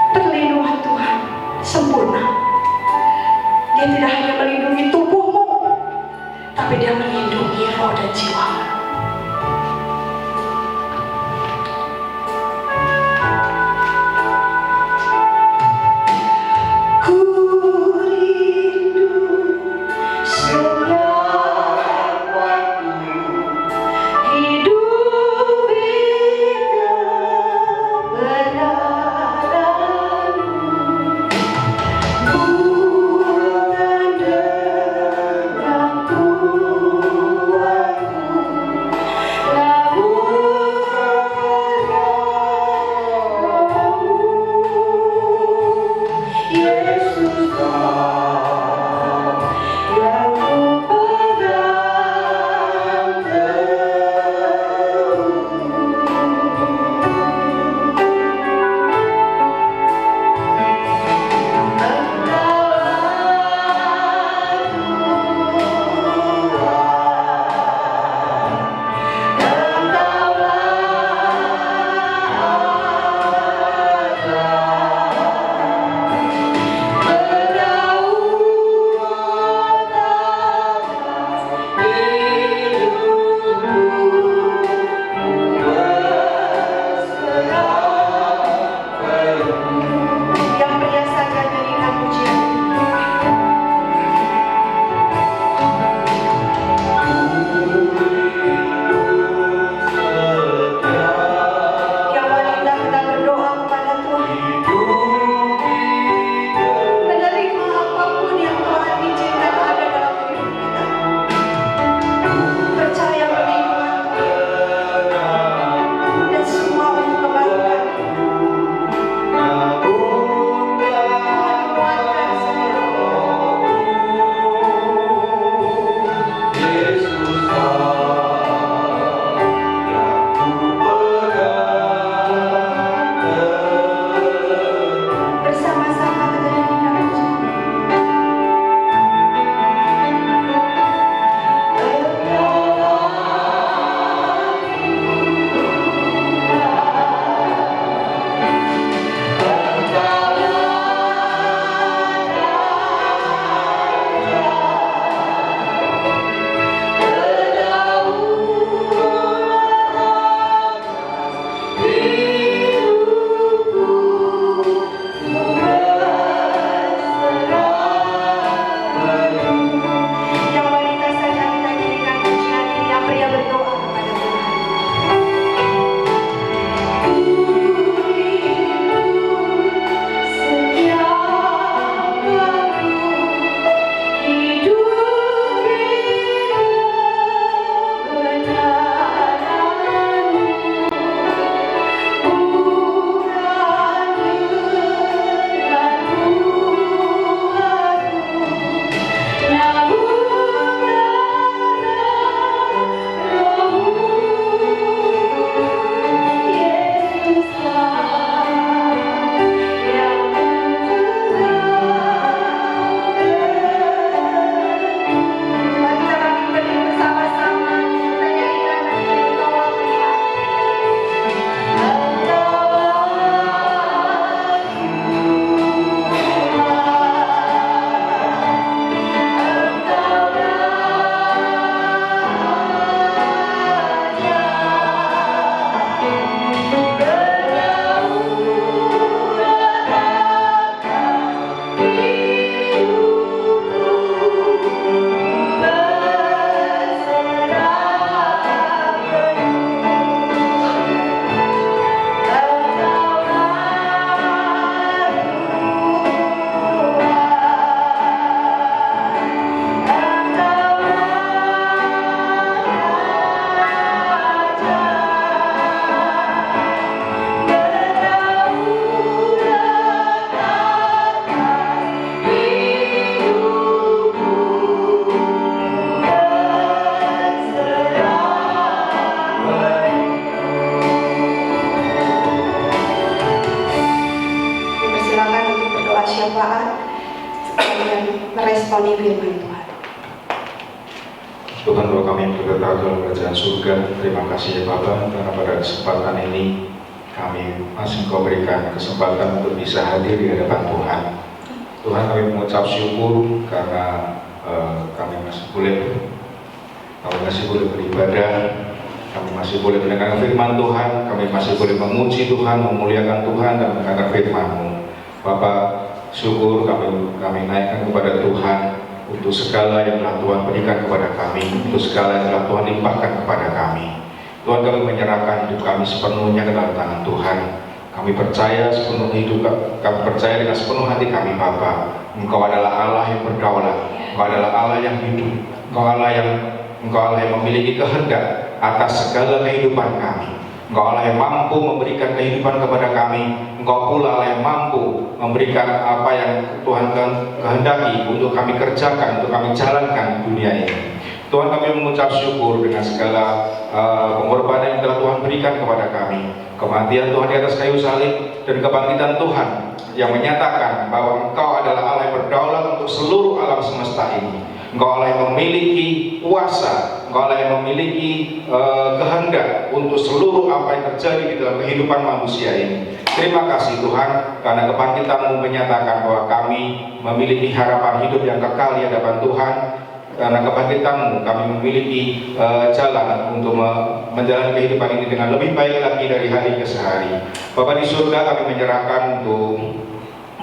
Perlindungan Tuhan sempurna. Dia tidak hanya melindungi tubuhmu, tapi Dia melindungi roh dan jiwamu. kalian meresponi firman Tuhan. Tuhan Bapa kami yang berkata dalam kerajaan surga, terima kasih ya Bapa, karena pada kesempatan ini kami masih Engkau berikan kesempatan untuk bisa hadir di hadapan Tuhan. Tuhan, kami mengucap syukur karena kami masih boleh beribadah, kami masih boleh mendengar firman Tuhan, kami masih boleh memuji Tuhan, memuliakan Tuhan dan mendengar firman-Mu. Bapa, syukur kami naikkan kepada Tuhan untuk segala yang telah Tuhan berikan kepada kami, untuk segala yang telah Tuhan limpahkan kepada kami. Tuhan, kami menyerahkan hidup kami sepenuhnya ke dalam tangan Tuhan. Kami percaya sepenuh hidup, kami percaya dengan sepenuh hati kami Bapa, Engkau adalah Allah yang berdaulat, Engkau adalah Allah yang hidup, Engkau Allah yang memiliki kehendak atas segala kehidupan kami. Engkau Allah yang mampu memberikan kehidupan kepada kami. Engkau pula Allah yang mampu memberikan apa yang Tuhan kehendaki untuk kami kerjakan, untuk kami jalankan di dunia ini. Tuhan, kami mengucap syukur dengan segala pengorbanan yang telah Tuhan berikan kepada kami. Kematian Tuhan di atas kayu salib dan kebangkitan Tuhan yang menyatakan bahwa Engkau adalah Allah yang berdaulat untuk seluruh alam semesta ini. Engkau Allah yang memiliki kuasa, Engkau Allah yang memiliki kehendak untuk seluruh apa yang terjadi di dalam kehidupan manusia ini. Terima kasih Tuhan, karena kebangkitan-Mu menyatakan bahwa kami memiliki harapan hidup yang kekal di hadapan Tuhan. Karena kebangkitan-Mu kami memiliki jalan untuk menjalani kehidupan ini dengan lebih baik lagi dari hari ke hari. Bapa di surga, kami menyerahkan untuk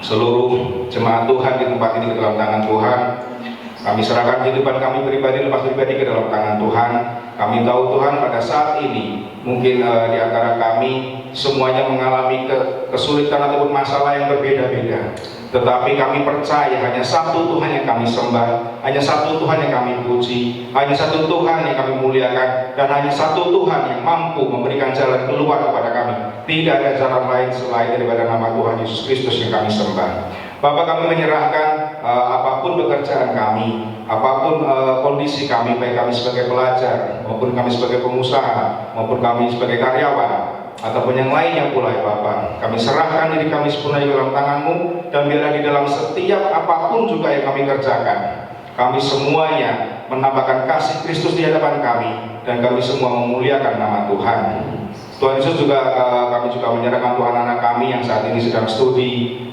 seluruh jemaat Tuhan di tempat ini ke dalam tangan Tuhan. Kami serahkan kehidupan kami pribadi lepas pribadi ke dalam tangan Tuhan. Kami tahu Tuhan pada saat ini mungkin di antara kami semuanya mengalami kesulitan ataupun masalah yang berbeda-beda. Tetapi kami percaya hanya satu Tuhan yang kami sembah, hanya satu Tuhan yang kami puji, hanya satu Tuhan yang kami muliakan, dan hanya satu Tuhan yang mampu memberikan jalan keluar kepada kami. Tidak ada jalan lain selain daripada nama Tuhan Yesus Kristus yang kami sembah. Bapak, kami menyerahkan apapun pekerjaan kami, apapun kondisi kami, baik kami sebagai pelajar, maupun kami sebagai pengusaha, maupun kami sebagai karyawan, ataupun yang lainnya pula ya Bapak. Kami serahkan diri kami sepenuhnya dalam tangan-Mu, dan biarlah di dalam setiap apapun juga yang kami kerjakan, kami semuanya menambahkan kasih Kristus di hadapan kami, dan kami semua memuliakan nama Tuhan. Tuhan Yesus juga kami juga menyerahkan Tuhan anak kami yang saat ini sedang studi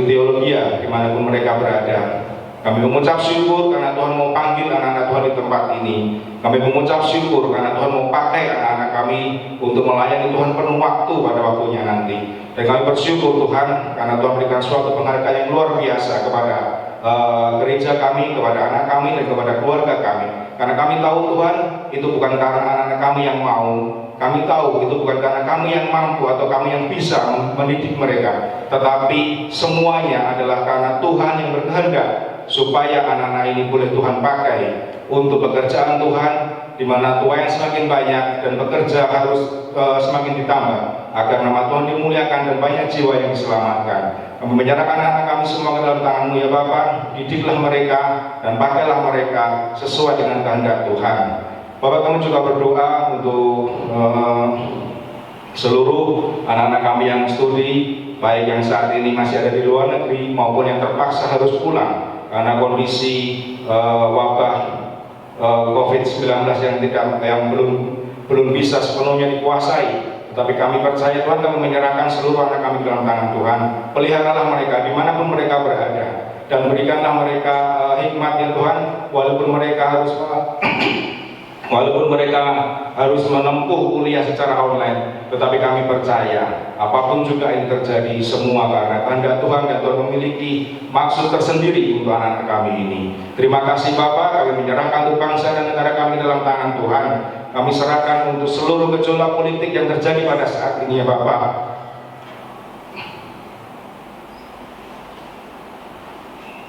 teologi dimanapun mereka berada. Kami mengucap syukur karena Tuhan mau panggil anak-anak Tuhan di tempat ini. Kami mengucap syukur karena Tuhan mau pakai anak-anak kami untuk melayani Tuhan penuh waktu pada waktunya nanti. Dan kami bersyukur Tuhan karena Tuhan berikan suatu penghargaan yang luar biasa kepada gereja kami, kepada anak kami, dan kepada keluarga kami. Karena kami tahu Tuhan, itu bukan karena anak-anak kami yang mau. Kami tahu itu bukan karena kami yang mampu atau kami yang bisa mendidik mereka, tetapi semuanya adalah karena Tuhan yang berkehendak supaya anak-anak ini boleh Tuhan pakai untuk pekerjaan Tuhan, di mana tuai yang semakin banyak dan pekerja harus semakin ditambah agar nama Tuhan dimuliakan dan banyak jiwa yang diselamatkan. Kami menyerahkan anak kami semua ke dalam tangan-Mu ya Bapa. Didiklah mereka dan pakailah mereka sesuai dengan kehendak Tuhan. Bapak, kami juga berdoa untuk seluruh anak-anak kami yang studi, baik yang saat ini masih ada di luar negeri maupun yang terpaksa harus pulang karena kondisi wabah COVID-19 yang belum bisa sepenuhnya dikuasai. Tetapi kami percaya Tuhan, kami menyerahkan seluruh anak kami dalam tangan Tuhan. Peliharalah mereka dimanapun mereka berada, dan berikanlah mereka hikmat-Nya Tuhan, walaupun mereka harus menempuh kuliah secara online, tetapi kami percaya apapun juga yang terjadi semua karena kehendak Tuhan, dan Tuhan memiliki maksud tersendiri untuk anak-anak kami ini. Terima kasih Bapak, kami menyerahkan untuk bangsa dan negara kami dalam tangan Tuhan. Kami serahkan untuk seluruh gejolak politik yang terjadi pada saat ini ya Bapak.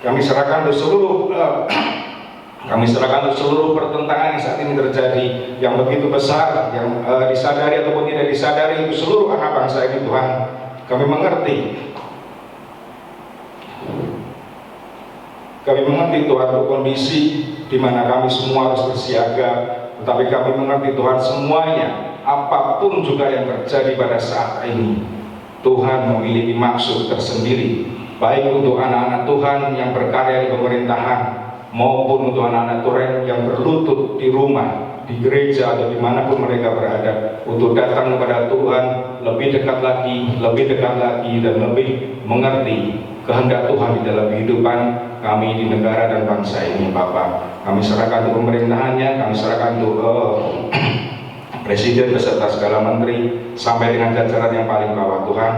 Kami serahkan untuk seluruh pertentangan yang saat ini terjadi, yang begitu besar, yang disadari ataupun tidak disadari, itu seluruh anak bangsa ini Tuhan. Kami mengerti Tuhan kondisi di mana kami semua harus bersiaga, tetapi kami mengerti Tuhan semuanya, apapun juga yang terjadi pada saat ini, Tuhan memiliki maksud tersendiri baik untuk anak-anak Tuhan yang berkarya di pemerintahan maupun untuk anak-anak Tuhan yang berlutut di rumah, di gereja atau dimanapun mereka berada, untuk datang kepada Tuhan lebih dekat lagi dan lebih mengerti kehendak Tuhan di dalam kehidupan kami di negara dan bangsa ini. Bapak, kami serahkan untuk pemerintahannya, kami serahkan untuk Presiden beserta segala menteri sampai dengan jajaran yang paling bawah. Tuhan,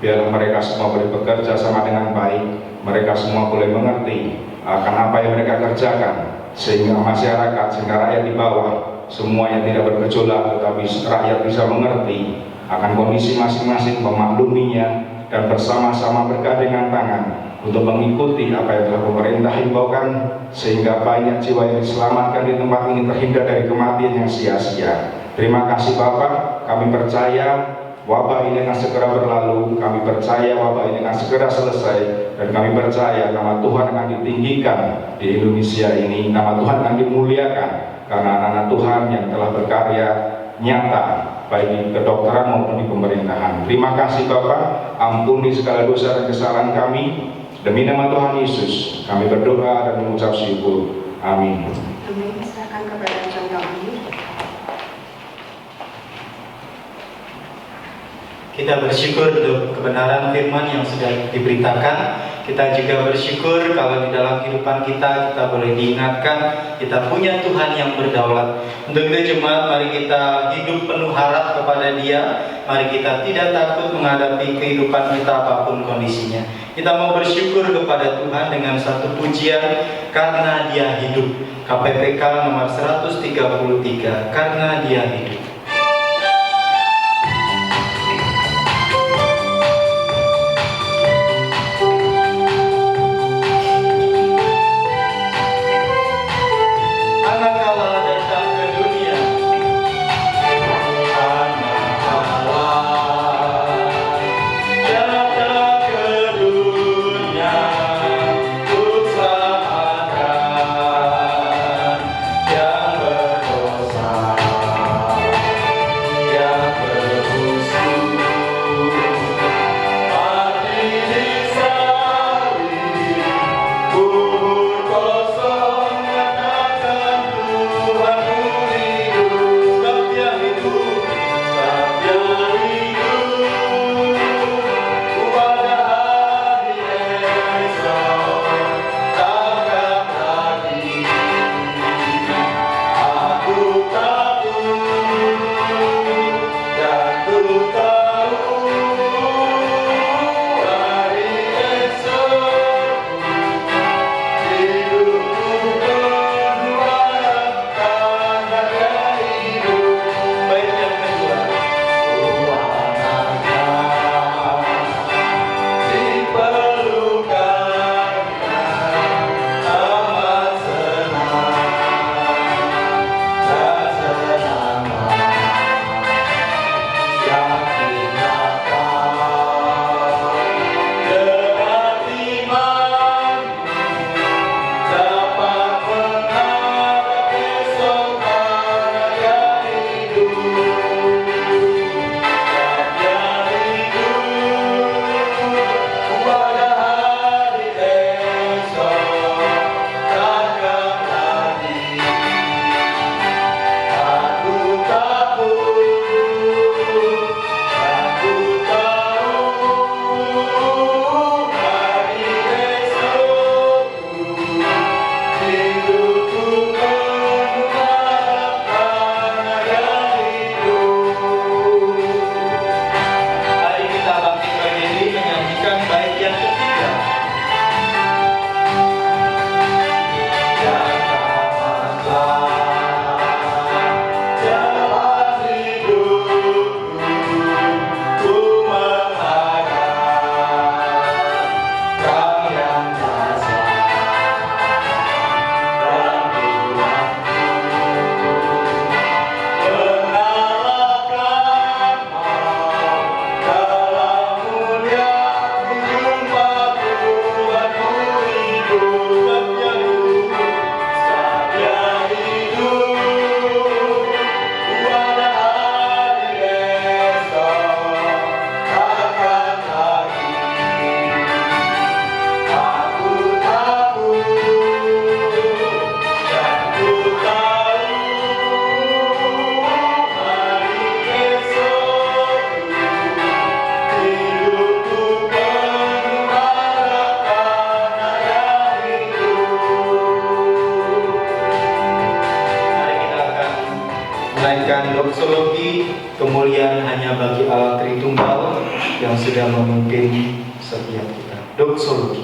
biarlah mereka semua boleh bekerja sama dengan baik, mereka semua boleh mengerti akan apa yang mereka kerjakan, sehingga masyarakat, sehingga rakyat di bawah semuanya tidak bergejolak, tetapi rakyat bisa mengerti akan kondisi masing-masing, memakluminya, dan bersama-sama bergandengan tangan untuk mengikuti apa yang telah pemerintah himbaukan, sehingga banyak jiwa yang diselamatkan di tempat ini, terhindar dari kematian yang sia-sia. Terima kasih Bapak, kami percaya wabah ini akan segera berlalu, kami percaya wabah ini akan segera selesai, dan kami percaya nama Tuhan akan ditinggikan di Indonesia ini, nama Tuhan akan dimuliakan karena anak-anak Tuhan yang telah berkarya nyata baik di kedokteran maupun di pemerintahan. Terima kasih Bapak, ampuni segala dosa dan kesalahan kami, demi nama Tuhan Yesus kami berdoa dan mengucap syukur. Amin. Amin. Silakan kepada contoh ini. Kita bersyukur untuk kebenaran firman yang sudah diberitakan. Kita juga bersyukur kalau di dalam kehidupan kita boleh diingatkan kita punya Tuhan yang berdaulat. Untuk itu jemaat, mari kita hidup penuh harap kepada Dia. Mari kita tidak takut menghadapi kehidupan kita apapun kondisinya. Kita mau bersyukur kepada Tuhan dengan satu pujian, karena Dia hidup. KPPK nomor 133, karena Dia hidup. Yang berdosa menaikkan doksologi, kemuliaan hanya bagi Allah Tritunggal yang sudah memimpin setiap kita. Doksologi.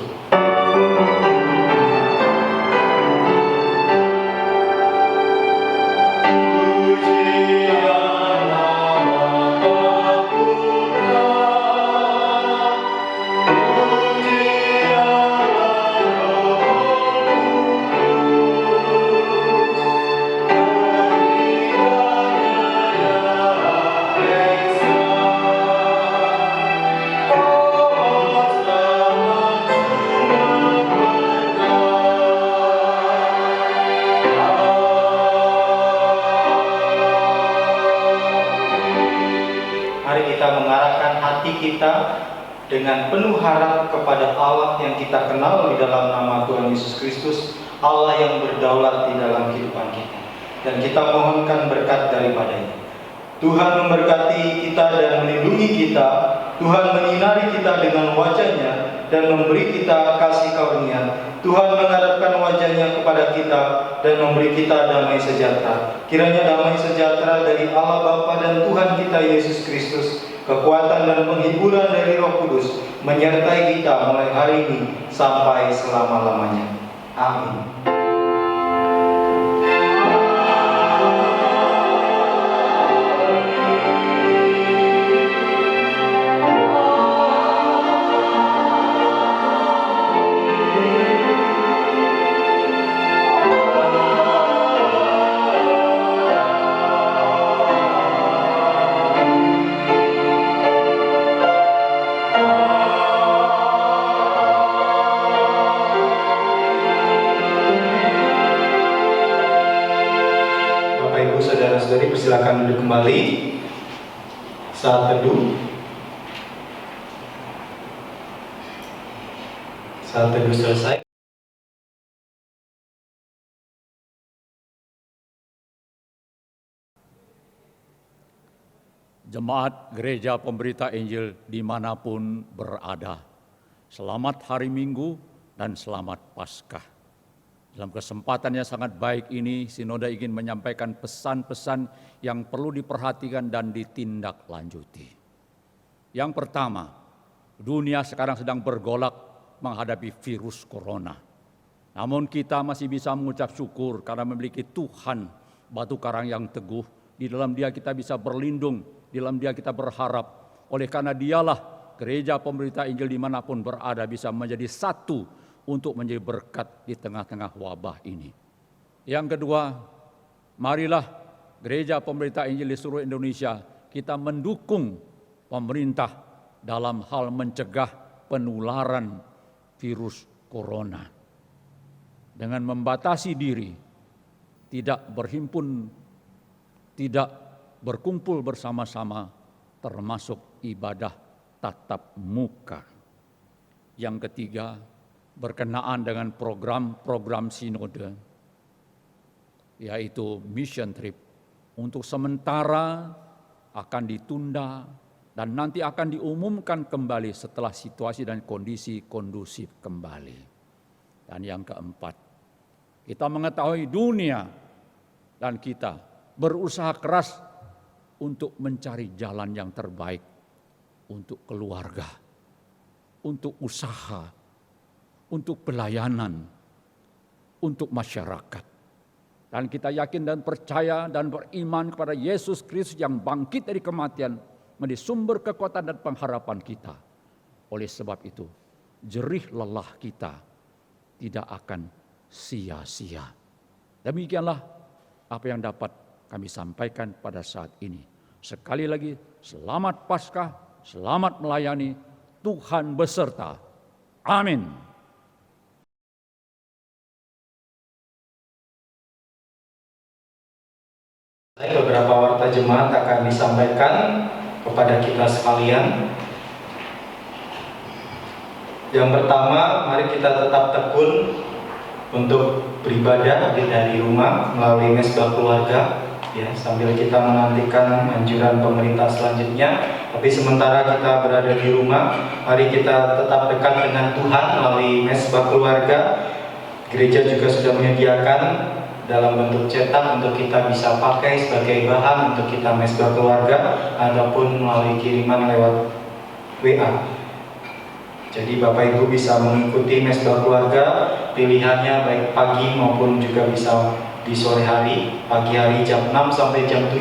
Kita dengan penuh harap kepada Allah yang kita kenal di dalam nama Tuhan Yesus Kristus, Allah yang berdaulat di dalam kehidupan kita, dan kita mohonkan berkat daripadanya. Tuhan memberkati kita dan melindungi kita. Tuhan menyinari kita dengan wajah-Nya dan memberi kita kasih karunia. Tuhan menghadapkan wajah-Nya kepada kita dan memberi kita damai sejahtera. Kiranya damai sejahtera dari Allah Bapa dan Tuhan kita Yesus Kristus, kekuatan dan penghiburan dari Roh Kudus menyertai kita mulai hari ini sampai selama-lamanya. Amin. Saudari, persilakan duduk kembali. Saat teduh selesai. Jemaat Gereja Pemberita Injil dimanapun berada, selamat hari Minggu dan selamat Paskah. Dalam kesempatan yang sangat baik ini, Sinode ingin menyampaikan pesan-pesan yang perlu diperhatikan dan ditindaklanjuti. Yang pertama, dunia sekarang sedang bergolak menghadapi virus corona. Namun kita masih bisa mengucap syukur karena memiliki Tuhan, batu karang yang teguh. Di dalam Dia kita bisa berlindung, di dalam Dia kita berharap. Oleh karena Dialah Gereja Pemberita Injil dimanapun berada bisa menjadi satu untuk menjadi berkat di tengah-tengah wabah ini. Yang kedua, marilah Gereja Pemberita Injil di seluruh Indonesia kita mendukung pemerintah dalam hal mencegah penularan virus corona. Dengan membatasi diri, tidak berhimpun, tidak berkumpul bersama-sama, termasuk ibadah tatap muka. Yang ketiga, berkenaan dengan program-program sinode, yaitu mission trip, untuk sementara akan ditunda dan nanti akan diumumkan kembali setelah situasi dan kondisi kondusif kembali. Dan yang keempat, kita mengetahui dunia dan kita berusaha keras untuk mencari jalan yang terbaik untuk keluarga, untuk usaha, untuk pelayanan, untuk masyarakat. Dan kita yakin dan percaya dan beriman kepada Yesus Kristus yang bangkit dari kematian menjadi sumber kekuatan dan pengharapan kita. Oleh sebab itu, jerih lelah kita tidak akan sia-sia. Demikianlah apa yang dapat kami sampaikan pada saat ini. Sekali lagi, selamat Paskah, selamat melayani, Tuhan beserta. Amin. Beberapa warta jemaat akan disampaikan kepada kita sekalian. Yang pertama, mari kita tetap tekun untuk beribadah dari rumah melalui mesbah keluarga, ya, sambil kita menantikan anjuran pemerintah selanjutnya. Tapi sementara kita berada di rumah, mari kita tetap dekat dengan Tuhan melalui mesbah keluarga. Gereja juga sudah menyediakan dalam bentuk cetak untuk kita bisa pakai sebagai bahan untuk kita mesbah keluarga ataupun melalui kiriman lewat WA. Jadi Bapak Ibu bisa mengikuti mesbah keluarga, pilihannya baik pagi maupun juga bisa di sore hari, pagi hari jam 6 sampai jam 7,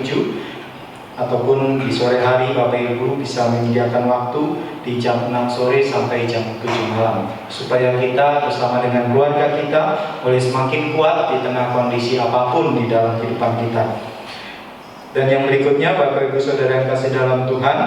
ataupun di sore hari Bapak Ibu bisa menyediakan waktu di jam 6 sore sampai jam 7 malam, supaya kita bersama dengan keluarga kita boleh semakin kuat di tengah kondisi apapun di dalam kehidupan kita. Dan yang berikutnya, Bapak Ibu Saudara yang kasih dalam Tuhan,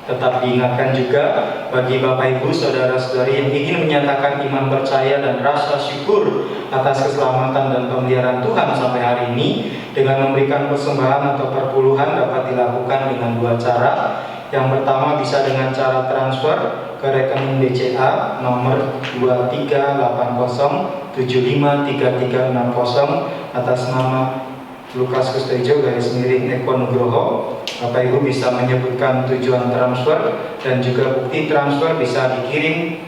tetap diingatkan juga bagi Bapak Ibu Saudara-saudari yang ingin menyatakan iman percaya dan rasa syukur atas keselamatan dan pemeliharaan Tuhan sampai hari ini, dengan memberikan persembahan atau perpuluhan dapat dilakukan dengan dua cara. Yang pertama bisa dengan cara transfer ke rekening BCA nomor 2380753360 atas nama Lukas Kustejo _Eko Nugroho. Bapak Ibu bisa menyebutkan tujuan transfer dan juga bukti transfer bisa dikirim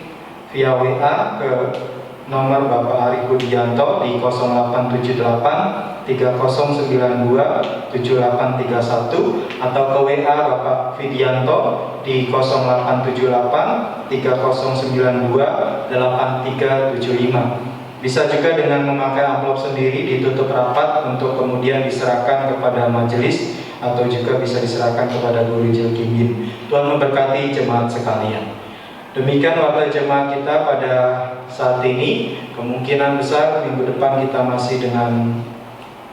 via WA ke nomor Bapak Ari Budianto di 0878 3092 7831 atau ke WA Bapak Vidianto di 0878 3092 8375. Bisa juga dengan memakai amplop sendiri ditutup rapat untuk kemudian diserahkan kepada majelis atau juga bisa diserahkan kepada guru Injil Kimbin. Tuhan memberkati jemaat sekalian. Demikian waktu jemaat kita pada saat ini. Kemungkinan besar minggu depan kita masih dengan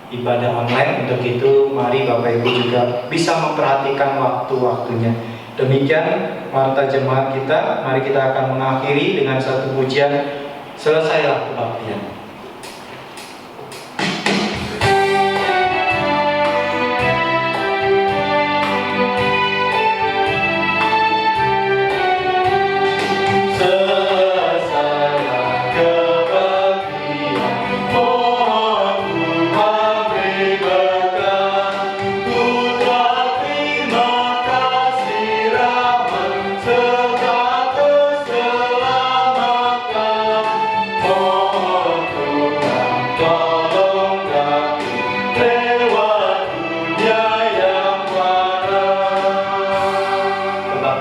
ibadah online. Untuk itu mari Bapak Ibu juga bisa memperhatikan waktu-waktunya. Demikian warta jemaat kita. Mari kita akan mengakhiri dengan satu pujian, selesailah kebaktian.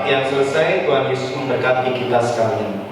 Yang selesai, Tuhan Yesus memberkati kita sekalian.